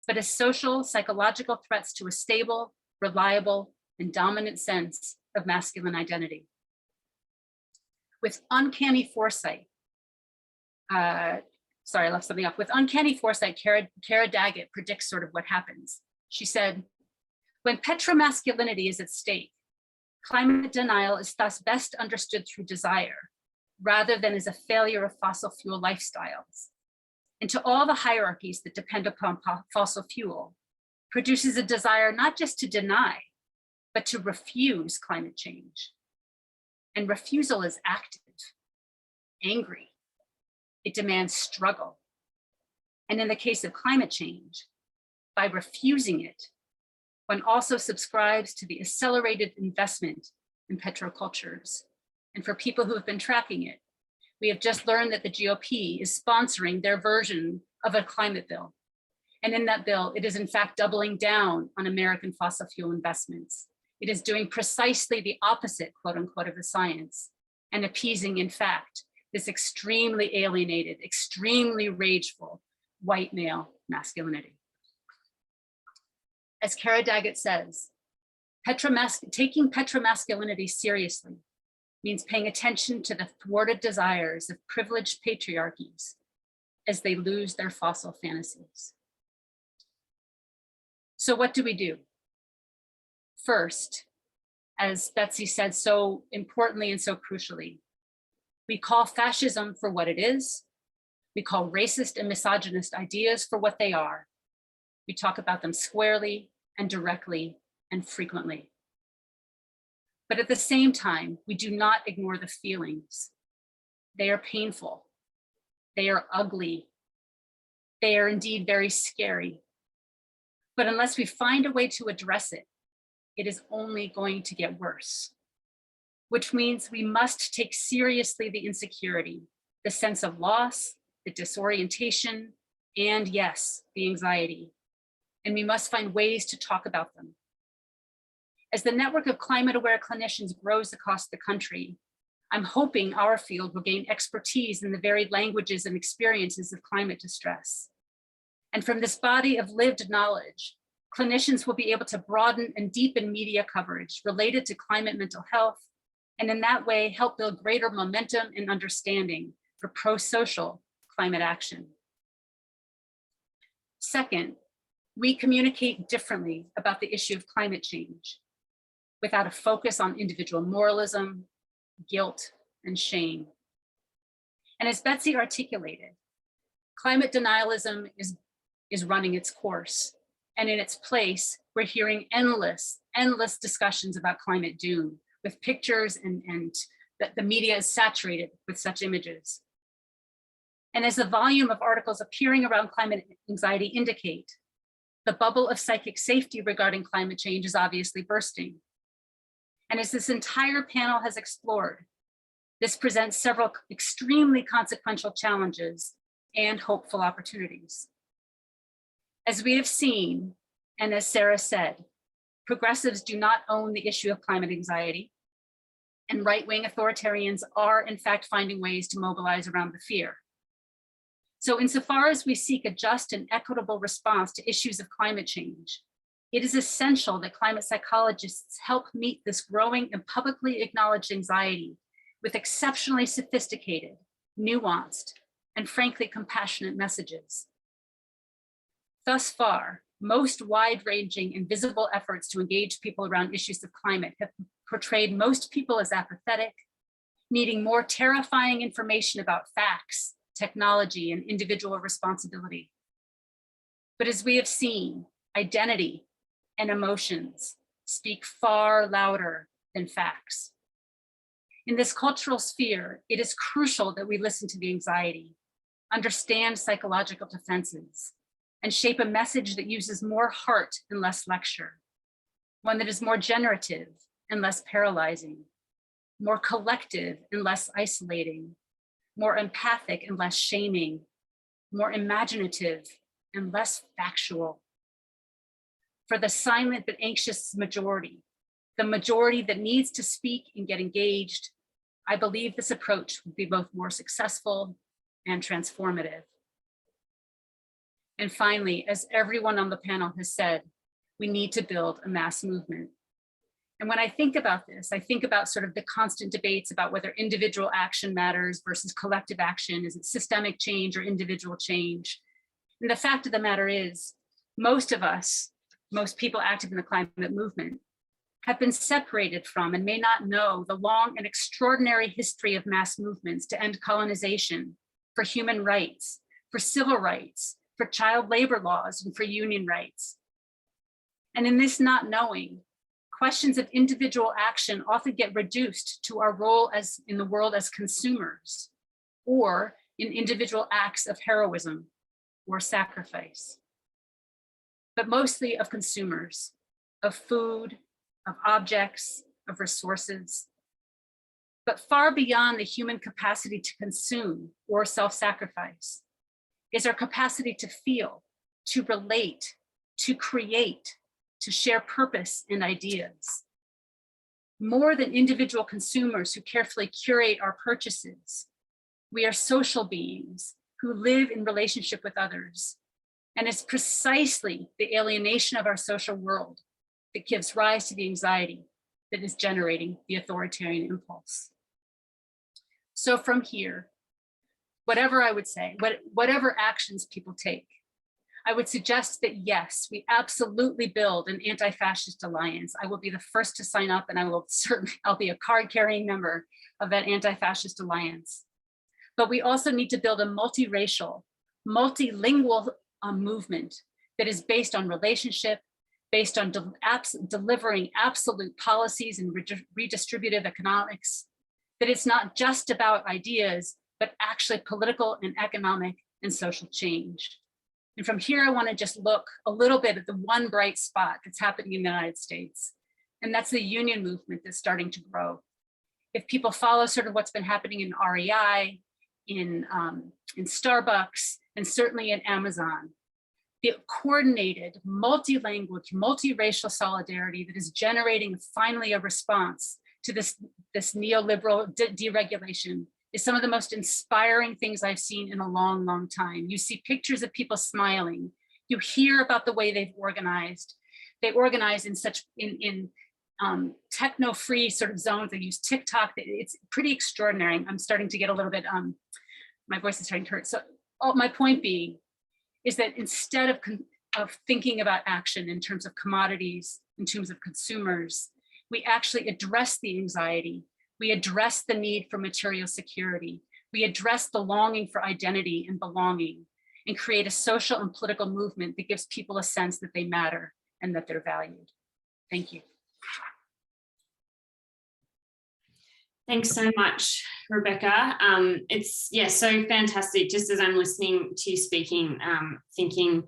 Speaker 5: but as social, psychological threats to a stable, reliable, and dominant sense of masculine identity. With uncanny foresight, sorry, I left something off. With uncanny foresight, Kara Daggett predicts sort of what happens. She said, when petromasculinity is at stake, climate denial is thus best understood through desire, rather than as a failure of fossil fuel lifestyles. And to all the hierarchies that depend upon fossil fuel, produces a desire not just to deny, but to refuse climate change. And refusal is active, angry. It demands struggle. And in the case of climate change, by refusing it, one also subscribes to the accelerated investment in petrocultures. And for people who have been tracking it, we have just learned that the GOP is sponsoring their version of a climate bill. And in that bill, it is in fact doubling down on American fossil fuel investments. It is doing precisely the opposite, quote unquote, of the science, and appeasing, in fact, this extremely alienated, extremely rageful white male masculinity. As Kara Daggett says, taking petromasculinity seriously means paying attention to the thwarted desires of privileged patriarchies as they lose their fossil fantasies. So what do we do? First, as Betsy said so importantly and so crucially, we call fascism for what it is. We call racist and misogynist ideas for what they are. We talk about them squarely and directly and frequently. But at the same time, we do not ignore the feelings. They are painful. They are ugly. They are indeed very scary. But unless we find a way to address it, it is only going to get worse, which means we must take seriously the insecurity, the sense of loss, the disorientation, and yes, the anxiety. And we must find ways to talk about them. As the network of climate-aware clinicians grows across the country, I'm hoping our field will gain expertise in the varied languages and experiences of climate distress. And from this body of lived knowledge, clinicians will be able to broaden and deepen media coverage related to climate mental health, and in that way help build greater momentum and understanding for pro-social climate action. Second, we communicate differently about the issue of climate change, without a focus on individual moralism, guilt, and shame. And as Betsy articulated, climate denialism is running its course. And in its place, we're hearing endless discussions about climate doom with pictures and the media is saturated with such images. And as the volume of articles appearing around climate anxiety indicate, the bubble of psychic safety regarding climate change is obviously bursting. And as this entire panel has explored, this presents several extremely consequential challenges and hopeful opportunities. As we have seen, and as Sarah said, progressives do not own the issue of climate anxiety, and right-wing authoritarians are in fact finding ways to mobilize around the fear. So insofar as we seek a just and equitable response to issues of climate change, It is essential that climate psychologists help meet this growing and publicly acknowledged anxiety with exceptionally sophisticated, nuanced, and frankly compassionate messages. Thus far, most wide-ranging and visible efforts to engage people around issues of climate have portrayed most people as apathetic, needing more terrifying information about facts, technology, and individual responsibility. But as we have seen, identity and emotions speak far louder than facts. In this cultural sphere, it is crucial that we listen to the anxiety, understand psychological defenses, and shape a message that uses more heart and less lecture, one that is more generative and less paralyzing, more collective and less isolating, more empathic and less shaming, more imaginative and less factual. For the silent but anxious majority, the majority that needs to speak and get engaged, I believe this approach would be both more successful and transformative. And finally, as everyone on the panel has said, we need to build a mass movement. And when I think about this, I think about sort of the constant debates about whether individual action matters versus collective action. Is it systemic change or individual change? And the fact of the matter is, most of us, most people active in the climate movement, have been separated from and may not know the long and extraordinary history of mass movements to end colonization, for human rights, for civil rights, for child labor laws, and for union rights. And in this not knowing, questions of individual action often get reduced to our role as in the world as consumers, or in individual acts of heroism or sacrifice, but mostly of consumers, of food, of objects, of resources. But far beyond the human capacity to consume or self-sacrifice is our capacity to feel, to relate, to create, to share purpose and ideas. More than individual consumers who carefully curate our purchases, we are social beings who live in relationship with others. And it's precisely the alienation of our social world that gives rise to the anxiety that is generating the authoritarian impulse. So from here, whatever I would say, whatever actions people take, I would suggest that yes, we absolutely build an anti-fascist alliance. I will be the first to sign up, and I'll be a card-carrying member of that anti-fascist alliance. But we also need to build a multiracial, multilingual movement that is based on relationship, based on delivering absolute policies and redistributive economics, that it's not just about ideas, but actually political and economic and social change. And from here, I want to just look a little bit at the one bright spot that's happening in the United States, and that's the union movement that's starting to grow. If people follow sort of what's been happening in REI, in Starbucks, and certainly in Amazon, the coordinated, multi-language, multiracial solidarity that is generating finally a response to this neoliberal deregulation is some of the most inspiring things I've seen in a long, long time. You see pictures of people smiling. You hear about the way they've organized. They organize in techno-free sort of zones. They use TikTok. It's pretty extraordinary. I'm starting to get a little bit, my voice is starting to hurt. So my point being is that instead of thinking about action in terms of commodities, in terms of consumers, we actually address the anxiety. We address the need for material security. We address the longing for identity and belonging, and create a social and political movement that gives people a sense that they matter and that they're valued. Thank you.
Speaker 1: Thanks so much, Rebecca. It's so fantastic. Just as I'm listening to you speaking, thinking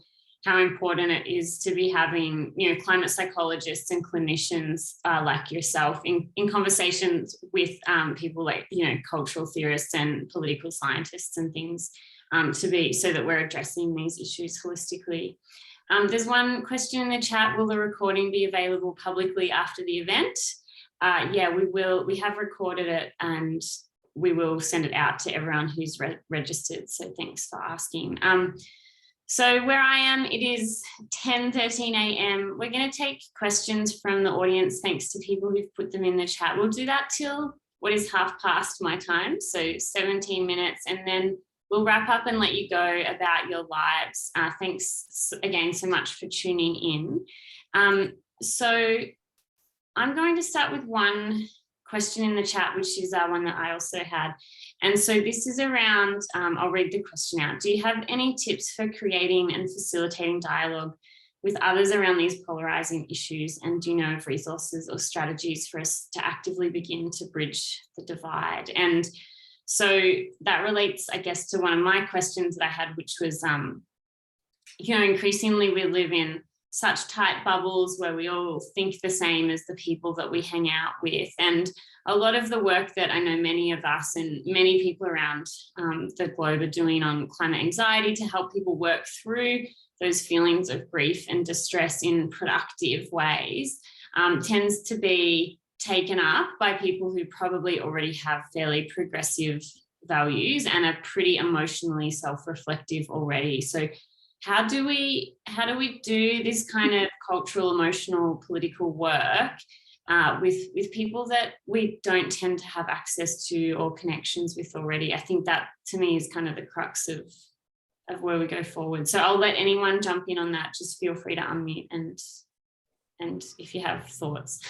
Speaker 1: how important it is to be having, climate psychologists and clinicians like yourself in conversations with people like, cultural theorists and political scientists and things so that we're addressing these issues holistically. There's one question in the chat: will the recording be available publicly after the event? Yeah, we will. We have recorded it and we will send it out to everyone who's registered. So thanks for asking. So where I am, it is 10:13 a.m. We're going to take questions from the audience, thanks to people who've put them in the chat. We'll do that till what is 1/2 my time, so 17 minutes, and then we'll wrap up and let you go about your lives. Thanks again so much for tuning in. So I'm going to start with one question in the chat, which is one that I also had. And so this is around, I'll read the question out. Do you have any tips for creating and facilitating dialogue with others around these polarizing issues? And do you know of resources or strategies for us to actively begin to bridge the divide? And so that relates, I guess, to one of my questions that I had, which was, increasingly we live in such tight bubbles where we all think the same as the people that we hang out with. And a lot of the work that I know many of us and many people around the globe are doing on climate anxiety to help people work through those feelings of grief and distress in productive ways tends to be taken up by people who probably already have fairly progressive values and are pretty emotionally self-reflective already. So how do we do this kind of cultural, emotional, political work with people that we don't tend to have access to or connections with already? I think that to me is kind of the crux of where we go forward. So I'll let anyone jump in on that. Just feel free to unmute and if you have thoughts.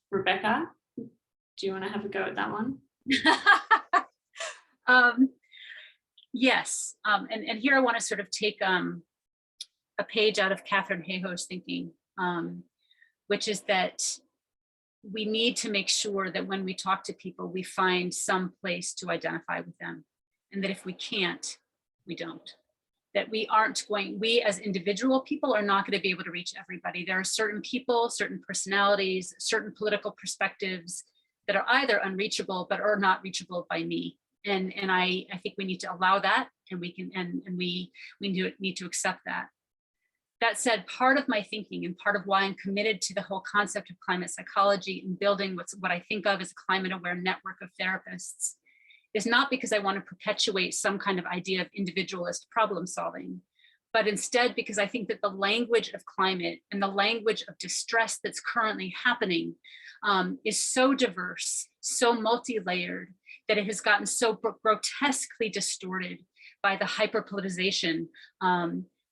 Speaker 1: Rebecca, do you want to have a go at that one?
Speaker 5: Yes, and here I want to sort of take a page out of Catherine Hayhoe's thinking, which is that we need to make sure that when we talk to people, we find some place to identify with them, and that if we can't, we don't. That we as individual people are not going to be able to reach everybody. There are certain people, certain personalities, certain political perspectives that are either unreachable but are not reachable by me. And I think we need to allow that, and we need to accept that. That said, part of my thinking and part of why I'm committed to the whole concept of climate psychology and building what I think of as a climate aware network of therapists is not because I want to perpetuate some kind of idea of individualist problem solving, but instead because I think that the language of climate and the language of distress that's currently happening is so diverse, so multi-layered, that it has gotten so grotesquely distorted by the hyperpolitization,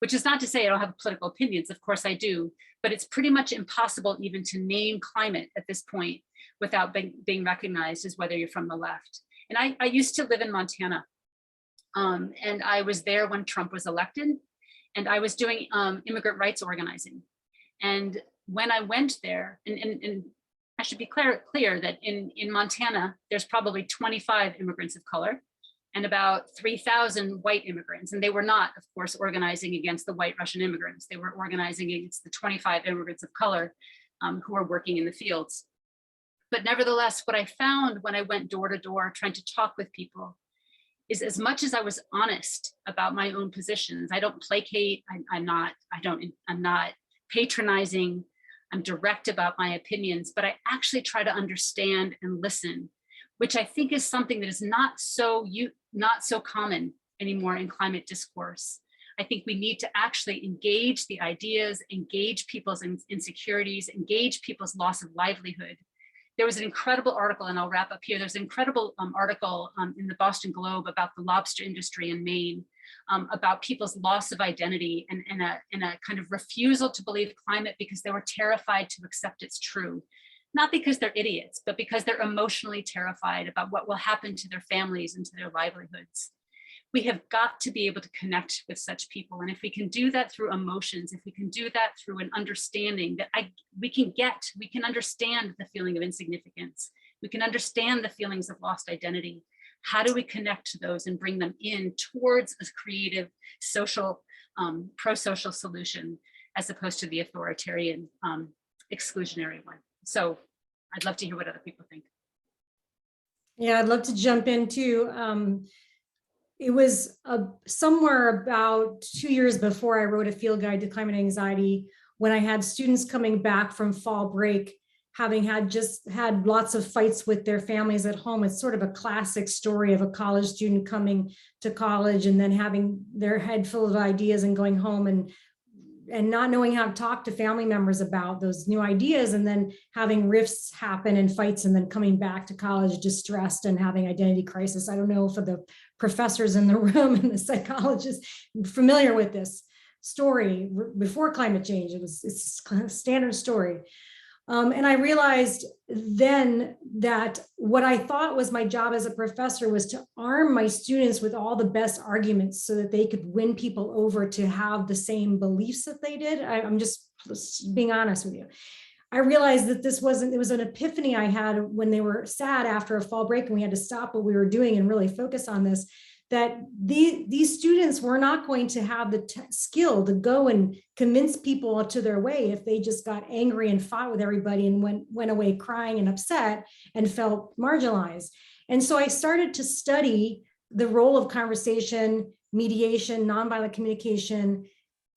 Speaker 5: which is not to say I don't have political opinions, of course I do, but it's pretty much impossible even to name climate at this point without being recognized as whether you're from the left. And I used to live in Montana, and I was there when Trump was elected, and I was doing immigrant rights organizing. And when I went there, and I should be clear that in Montana, there's probably 25 immigrants of color and about 3,000 white immigrants. And they were not, of course, organizing against the white Russian immigrants. They were organizing against the 25 immigrants of color who are working in the fields. But nevertheless, what I found when I went door to door trying to talk with people is, as much as I was honest about my own positions, I don't placate, I'm not patronizing, I'm direct about my opinions, but I actually try to understand and listen, which I think is something that is not so common anymore in climate discourse. I think we need to actually engage the ideas, engage people's insecurities, engage people's loss of livelihood. There was an incredible article, and I'll wrap up here. There's an incredible article in the Boston Globe about the lobster industry in Maine, about people's loss of identity and a kind of refusal to believe climate because they were terrified to accept it's true. Not because they're idiots, but because they're emotionally terrified about what will happen to their families and to their livelihoods. We have got to be able to connect with such people. And if we can do that through emotions, if we can do that through an understanding that we can understand the feeling of insignificance. We can understand the feelings of lost identity. How do we connect to those and bring them in towards a creative, social, pro-social solution, as opposed to the authoritarian, exclusionary one? So I'd love to hear what other people think.
Speaker 4: Yeah, I'd love to jump in too. It was somewhere about 2 years before I wrote a field guide to climate anxiety, when I had students coming back from fall break having just had lots of fights with their families at home. It's sort of a classic story of a college student coming to college and then having their head full of ideas and going home and not knowing how to talk to family members about those new ideas, and then having rifts happen and fights, and then coming back to college distressed and having identity crisis. I don't know if the professors in the room and the psychologists familiar with this story before climate change. It's a standard story. And I realized then that what I thought was my job as a professor was to arm my students with all the best arguments so that they could win people over to have the same beliefs that they did. I'm just being honest with you. I realized that it was an epiphany I had when they were sad after a fall break and we had to stop what we were doing and really focus on this, that these students were not going to have the skill to go and convince people to their way if they just got angry and fought with everybody and went away crying and upset and felt marginalized. And so I started to study the role of conversation, mediation, nonviolent communication,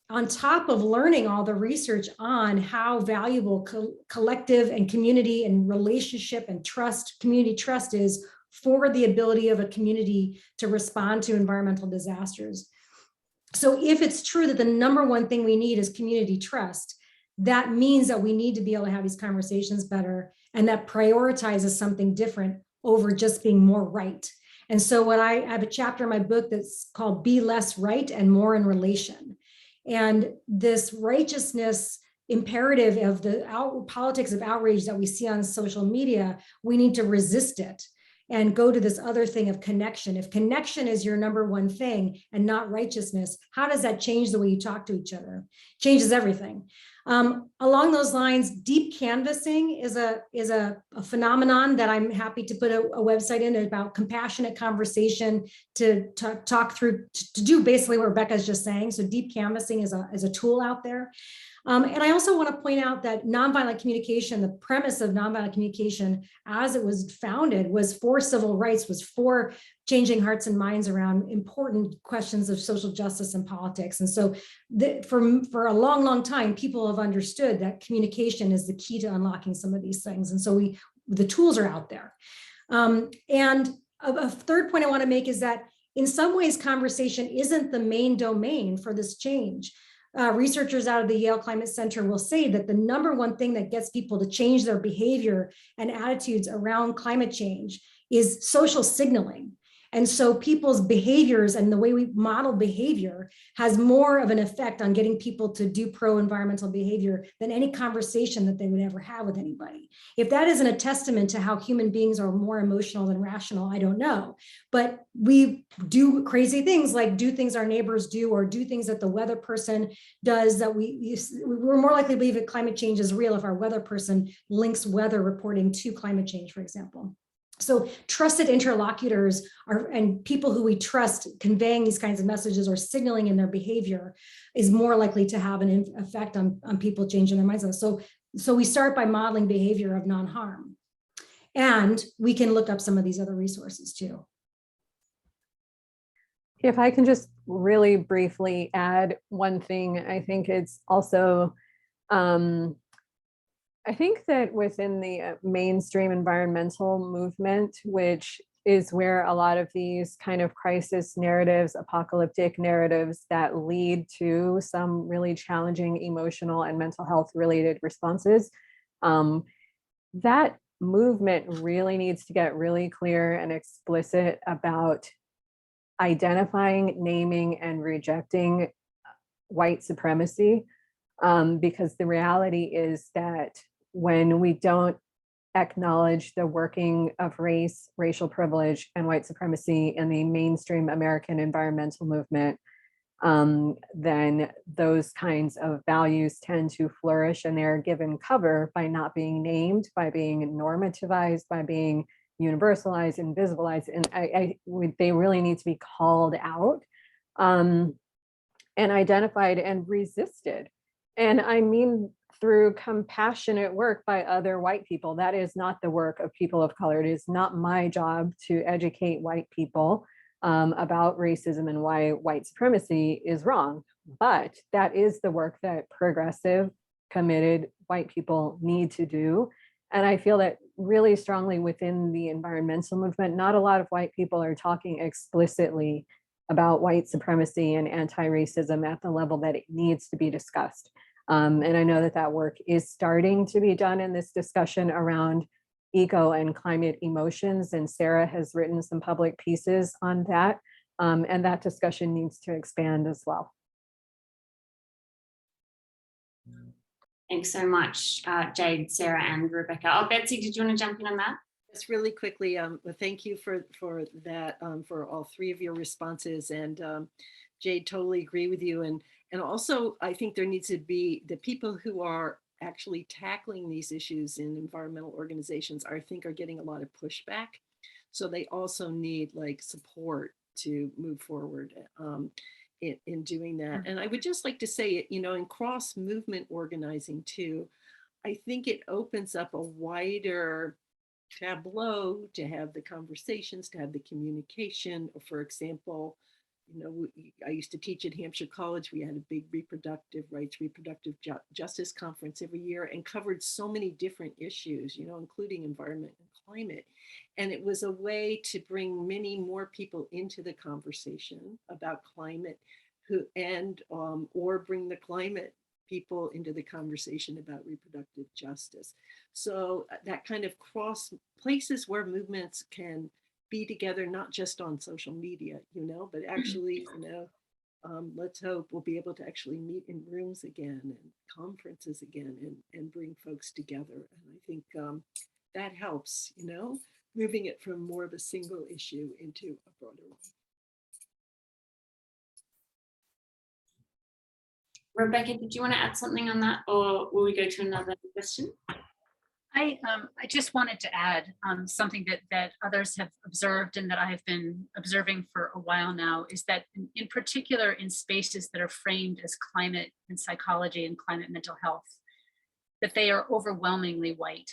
Speaker 4: on top of learning all the research on how valuable collective and community and relationship and trust, community trust is for the ability of a community to respond to environmental disasters. So if it's true that the number one thing we need is community trust, that means that we need to be able to have these conversations better, and that prioritizes something different over just being more right. And so I have a chapter in my book that's called Be Less Right and More in Relation. And this righteousness imperative of the politics of outrage that we see on social media, we need to resist it and go to this other thing of connection. If connection is your number one thing and not righteousness, how does that change the way you talk to each other? Changes everything. Along those lines, deep canvassing is a phenomenon that I'm happy to put a website in about compassionate conversation to talk through, to do basically what Rebecca's just saying. So deep canvassing is a tool out there. And I also want to point out that nonviolent communication, the premise of nonviolent communication as it was founded was for civil rights, was for changing hearts and minds around important questions of social justice and politics. And so for a long, long time, people have understood that communication is the key to unlocking some of these things. And so the tools are out there. And a third point I want to make is that in some ways, conversation isn't the main domain for this change. Researchers out of the Yale Climate Center will say that the number one thing that gets people to change their behavior and attitudes around climate change is social signaling. And so people's behaviors and the way we model behavior has more of an effect on getting people to do pro-environmental behavior than any conversation that they would ever have with anybody. If that isn't a testament to how human beings are more emotional than rational, I don't know. But we do crazy things like do things our neighbors do, or do things that the weather person does that we're more likely to believe that climate change is real if our weather person links weather reporting to climate change, for example. So trusted interlocutors and people who we trust conveying these kinds of messages or signaling in their behavior is more likely to have an effect on people changing their minds. So we start by modeling behavior of non-harm. And we can look up some of these other resources too.
Speaker 3: If I can just really briefly add one thing, I think it's also, I think that within the mainstream environmental movement, which is where a lot of these kind of crisis narratives, apocalyptic narratives that lead to some really challenging emotional and mental health related responses, that movement really needs to get really clear and explicit about identifying, naming, and rejecting white supremacy, because the reality is that when we don't acknowledge the working of race, racial privilege, and white supremacy in the mainstream American environmental movement, then those kinds of values tend to flourish, and they're given cover by not being named, by being normativized, by being universalized, invisibilized, and they really need to be called out and identified and resisted. And I mean, through compassionate work by other white people. That is not the work of people of color. It is not my job to educate white people about racism and why white supremacy is wrong. But that is the work that progressive, committed white people need to do. And I feel that really strongly within the environmental movement, not a lot of white people are talking explicitly about white supremacy and anti-racism at the level that it needs to be discussed. And I know that that work is starting to be done in this discussion around eco and climate emotions. And Sarah has written some public pieces on that. And that discussion needs to expand as well.
Speaker 1: Thanks so much, Jade, Sarah, and Rebecca. Oh, Betsy, did you want to jump in on that?
Speaker 2: Just really quickly, thank you for that, for all three of your responses. And Jade, totally agree with you. And also, I think there needs to be the people who are actually tackling these issues in environmental organizations, I think are getting a lot of pushback. So they also need like support to move forward in doing that. And I would just like to say, you know, in cross movement organizing too, I think it opens up a wider tableau to have the conversations, to have the communication. For example, you know, I used to teach at Hampshire College. We had a big reproductive rights, reproductive justice conference every year and covered so many different issues, you know, including environment and climate. And it was a way to bring many more people into the conversation about climate or bring the climate people into the conversation about reproductive justice. So that kind of cross places where movements can be together, not just on social media, you know, but actually, you know, let's hope we'll be able to actually meet in rooms again and conferences again and bring folks together. And I think that helps, you know, moving it from more of a single issue into a broader one.
Speaker 1: Rebecca, did you want to add something on that, or will we go to another question?
Speaker 5: I just wanted to add something that others have observed and that I have been observing for a while now, is that in particular in spaces that are framed as climate and psychology and climate mental health, that they are overwhelmingly white.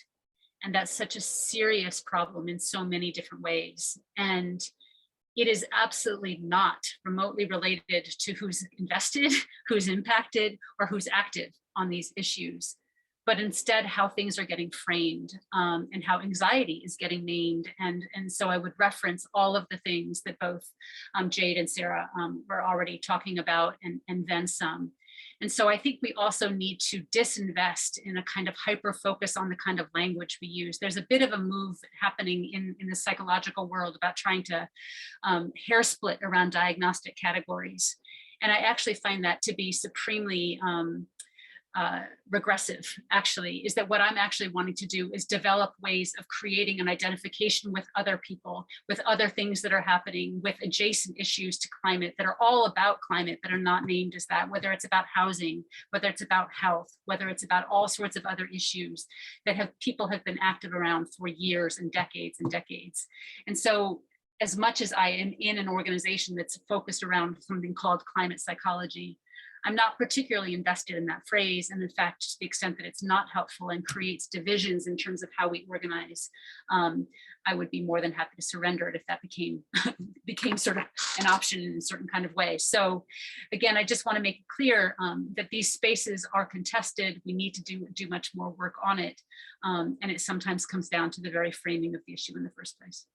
Speaker 5: And that's such a serious problem in so many different ways. And it is absolutely not remotely related to who's invested, who's impacted, or who's active on these issues, but instead how things are getting framed and how anxiety is getting named. And so I would reference all of the things that both Jade and Sarah were already talking about and then some. And so I think we also need to disinvest in a kind of hyper focus on the kind of language we use. There's a bit of a move happening in the psychological world about trying to hair split around diagnostic categories. And I actually find that to be supremely regressive, actually, is that what I'm actually wanting to do is develop ways of creating an identification with other people, with other things that are happening, with adjacent issues to climate that are all about climate that are not named as that, whether it's about housing, whether it's about health, whether it's about all sorts of other issues that people have been active around for years and decades and decades. And so as much as I am in an organization that's focused around something called climate psychology, I'm not particularly invested in that phrase. And in fact, to the extent that it's not helpful and creates divisions in terms of how we organize, I would be more than happy to surrender it if that became sort of an option in a certain kind of way. So again, I just want to make it clear that these spaces are contested. We need to do much more work on it. And it sometimes comes down to the very framing of the issue in the first place.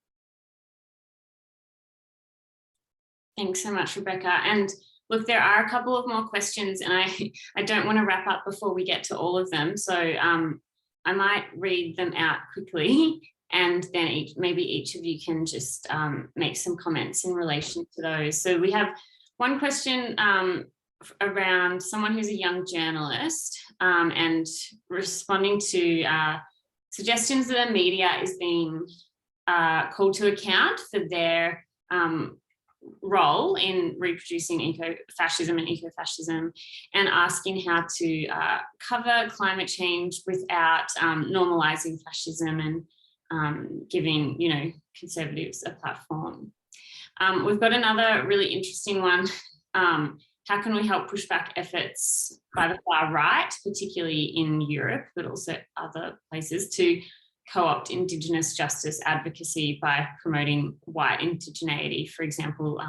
Speaker 1: Thanks so much, Rebecca. And look, there are a couple of more questions, and I don't want to wrap up before we get to all of them. So I might read them out quickly, and then maybe each of you can just make some comments in relation to those. So we have one question around someone who's a young journalist and responding to suggestions that the media is being called to account for their role in reproducing eco-fascism and ecofascism, and asking how to cover climate change without normalizing fascism and giving, you know, conservatives a platform. We've got another really interesting one. How can we help push back efforts by the far right, particularly in Europe, but also other places, to co-opt Indigenous justice advocacy by promoting white indigeneity? For example,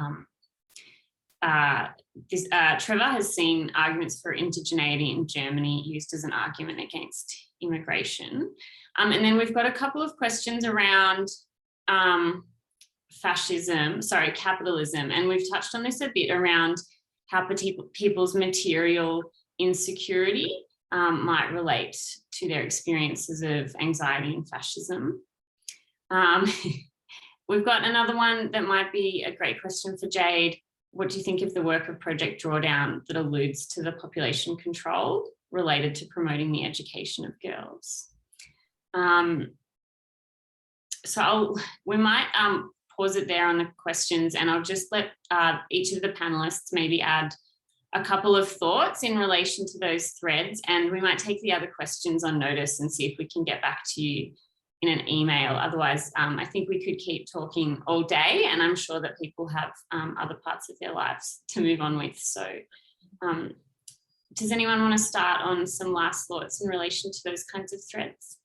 Speaker 1: Trevor has seen arguments for indigeneity in Germany used as an argument against immigration. And then we've got a couple of questions around capitalism. And we've touched on this a bit around how people's material insecurity might relate to their experiences of anxiety and fascism. We've got another one that might be a great question for Jade. What do you think of the work of Project Drawdown that alludes to the population control related to promoting the education of girls? We might pause it there on the questions, and I'll just let each of the panelists maybe add a couple of thoughts in relation to those threads, and we might take the other questions on notice and see if we can get back to you in an email. Otherwise, I think we could keep talking all day, and I'm sure that people have other parts of their lives to move on with. So does anyone want to start on some last thoughts in relation to those kinds of threads?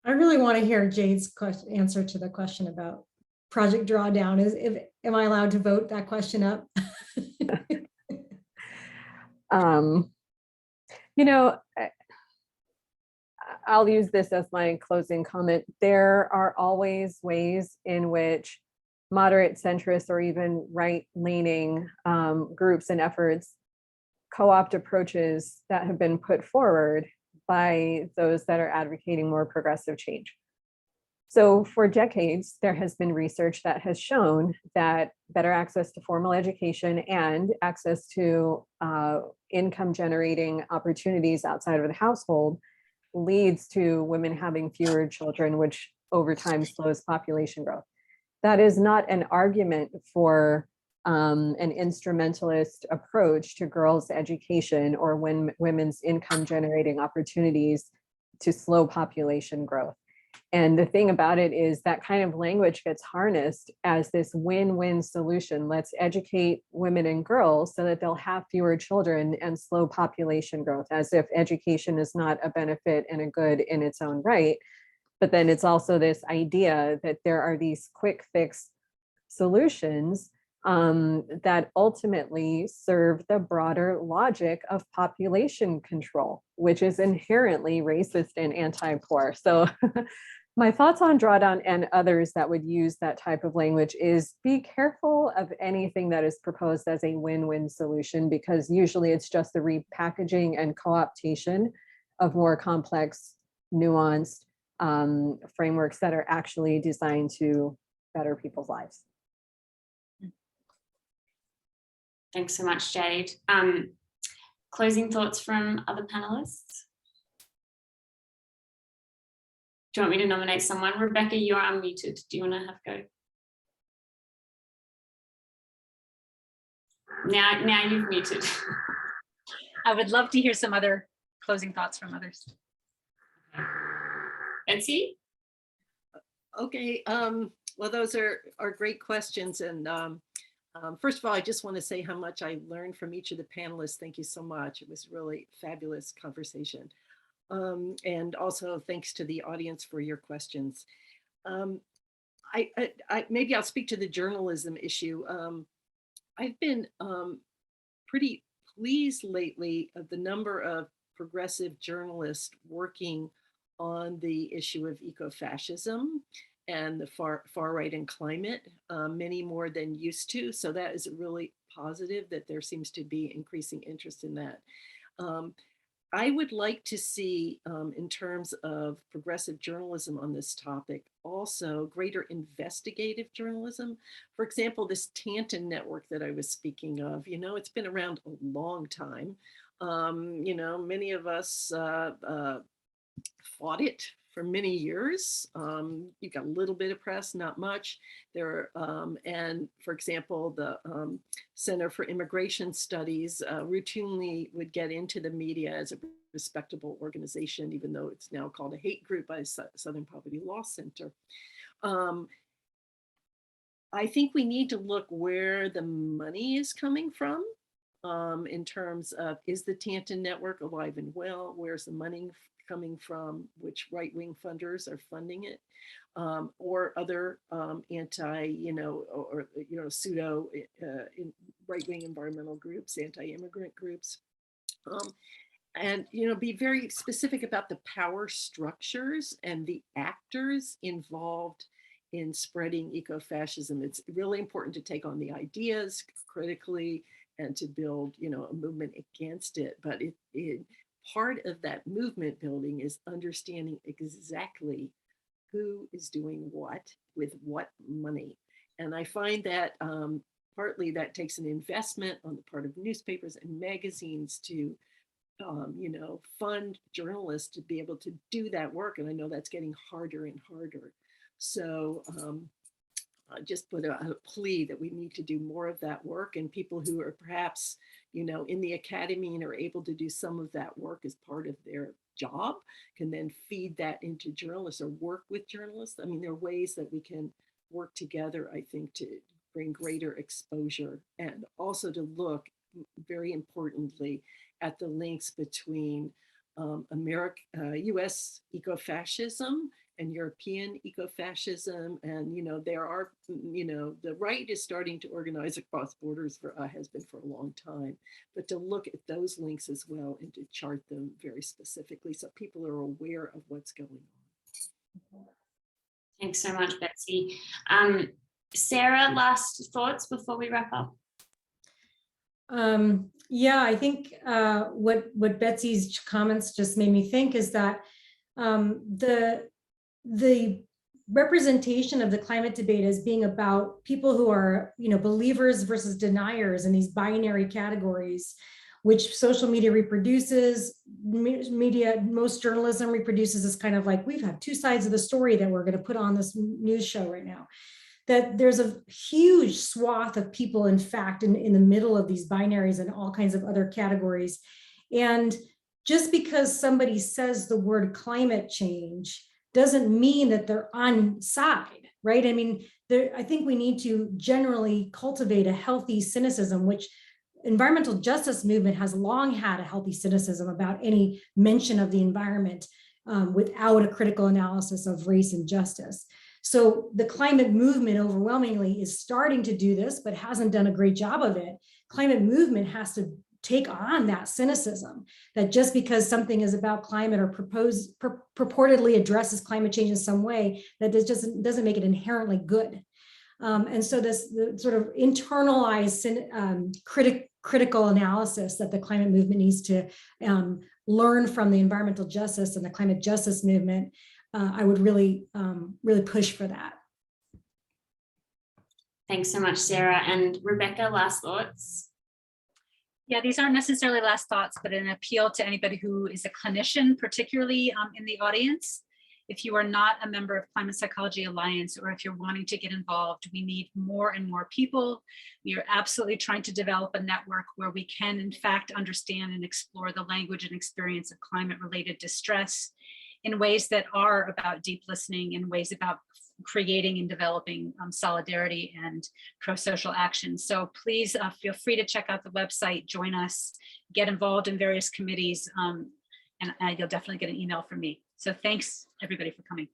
Speaker 4: I really want to hear Jade's answer to the question about Project Drawdown. Am I allowed to vote that question up?
Speaker 3: You know, I'll use this as my closing comment. There are always ways in which moderate, centrist, or even right-leaning groups and efforts co-opt approaches that have been put forward by those that are advocating more progressive change. So for decades, there has been research that has shown that better access to formal education and access to income generating opportunities outside of the household leads to women having fewer children, which over time slows population growth. That is not an argument for an instrumentalist approach to girls' education or women's income generating opportunities to slow population growth. And the thing about it is that kind of language gets harnessed as this win-win solution. Let's educate women and girls so that they'll have fewer children and slow population growth, as if education is not a benefit and a good in its own right. But then it's also this idea that there are these quick fix solutions that ultimately serve the broader logic of population control, which is inherently racist and anti-poor. So my thoughts on Drawdown and others that would use that type of language is be careful of anything that is proposed as a win-win solution, because usually it's just the repackaging and co-optation of more complex, nuanced frameworks that are actually designed to better people's lives.
Speaker 1: Thanks so much, Jade. Closing thoughts from other panelists? Do you want me to nominate someone? Rebecca, you're unmuted. Do you want to have a go? Now you've muted.
Speaker 5: I would love to hear some other closing thoughts from others.
Speaker 1: Betsy?
Speaker 2: Okay, well, those are great questions. And first of all, I just want to say how much I learned from each of the panelists. Thank you so much. It was really fabulous conversation. And also thanks to the audience for your questions. Maybe I'll speak to the journalism issue. I've been pretty pleased lately of the number of progressive journalists working on the issue of eco-fascism and the far right and climate, many more than used to. So that is really positive that there seems to be increasing interest in that. I would like to see, in terms of progressive journalism on this topic, also greater investigative journalism. For example, this Tanton network that I was speaking of, you know, it's been around a long time. You know, many of us fought it for many years. You got a little bit of press, not much. And for example, the Center for Immigration Studies routinely would get into the media as a respectable organization, even though it's now called a hate group by Southern Poverty Law Center. I think we need to look where the money is coming from in terms of, is the Tanton network alive and well? Where's the money coming from? Which right-wing funders are funding it, or other pseudo right-wing environmental groups, anti-immigrant groups. And, be very specific about the power structures and the actors involved in spreading ecofascism. It's really important to take on the ideas critically and to build, a movement against it. But part of that movement building is understanding exactly who is doing what with what money. And I find that partly that takes an investment on the part of newspapers and magazines to fund journalists to be able to do that work. And I know that's getting harder and harder. So I just put a plea that we need to do more of that work, and people who are perhaps, in the academy and are able to do some of that work as part of their job can then feed that into journalists or work with journalists. I mean, there are ways that we can work together, I think, to bring greater exposure and also to look very importantly at the links between US ecofascism and European ecofascism. And, there are, the right is starting to organize across borders has been for a long time, but to look at those links as well and to chart them very specifically so people are aware of what's going on.
Speaker 1: Thanks so much, Betsy. Sarah, last thoughts before we wrap up?
Speaker 4: Yeah, I think what Betsy's comments just made me think is that the representation of the climate debate as being about people who are, believers versus deniers in these binary categories, which social media reproduces, most journalism reproduces, is kind of like, we've had two sides of the story that we're going to put on this news show right now. That there's a huge swath of people, in fact, in the middle of these binaries and all kinds of other categories. And just because somebody says the word climate change doesn't mean that they're on side, right? I mean, I think we need to generally cultivate a healthy cynicism, which environmental justice movement has long had a healthy cynicism about any mention of the environment without a critical analysis of race and justice. So the climate movement overwhelmingly is starting to do this, but hasn't done a great job of it. Climate movement has to take on that cynicism that just because something is about climate or purportedly addresses climate change in some way, that this doesn't make it inherently good. And so this sort of internalized critical analysis that the climate movement needs to learn from the environmental justice and the climate justice movement, I would really push for that.
Speaker 1: Thanks so much, Sarah. And Rebecca, last thoughts?
Speaker 5: Yeah, these aren't necessarily last thoughts, but an appeal to anybody who is a clinician, particularly in the audience. If you are not a member of Climate Psychology Alliance, or if you're wanting to get involved, we need more and more people. We are absolutely trying to develop a network where we can, in fact, understand and explore the language and experience of climate-related distress in ways that are about deep listening, in ways about creating and developing solidarity and pro-social action. So please feel free to check out the website, join us, get involved in various committees, and you'll definitely get an email from me. So thanks everybody for coming.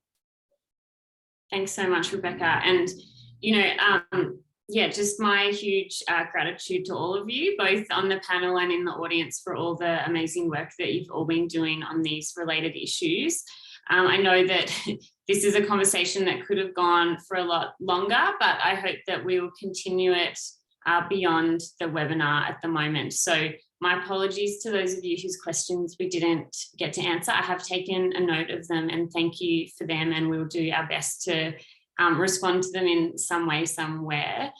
Speaker 1: Thanks so much, Rebecca. And, yeah, just my huge gratitude to all of you, both on the panel and in the audience, for all the amazing work that you've all been doing on these related issues. I know that this is a conversation that could have gone for a lot longer, but I hope that we will continue it beyond the webinar at the moment. So my apologies to those of you whose questions we didn't get to answer. I have taken a note of them, and thank you for them, and we'll do our best to respond to them in some way, somewhere.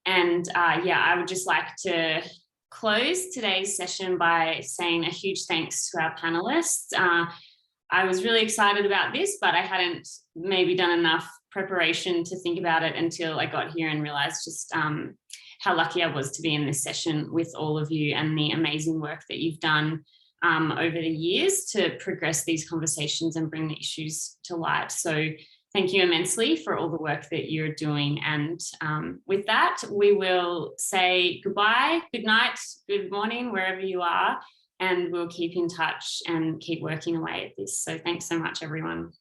Speaker 1: And yeah, I would just like to close today's session by saying a huge thanks to our panelists. I was really excited about this, but I hadn't maybe done enough preparation to think about it until I got here and realized just how lucky I was to be in this session with all of you, and the amazing work that you've done over the years to progress these conversations and bring the issues to light. So thank you immensely for all the work that you're doing. And with that, we will say goodbye, good night, good morning, wherever you are, and we'll keep in touch and keep working away at this. So thanks so much, everyone.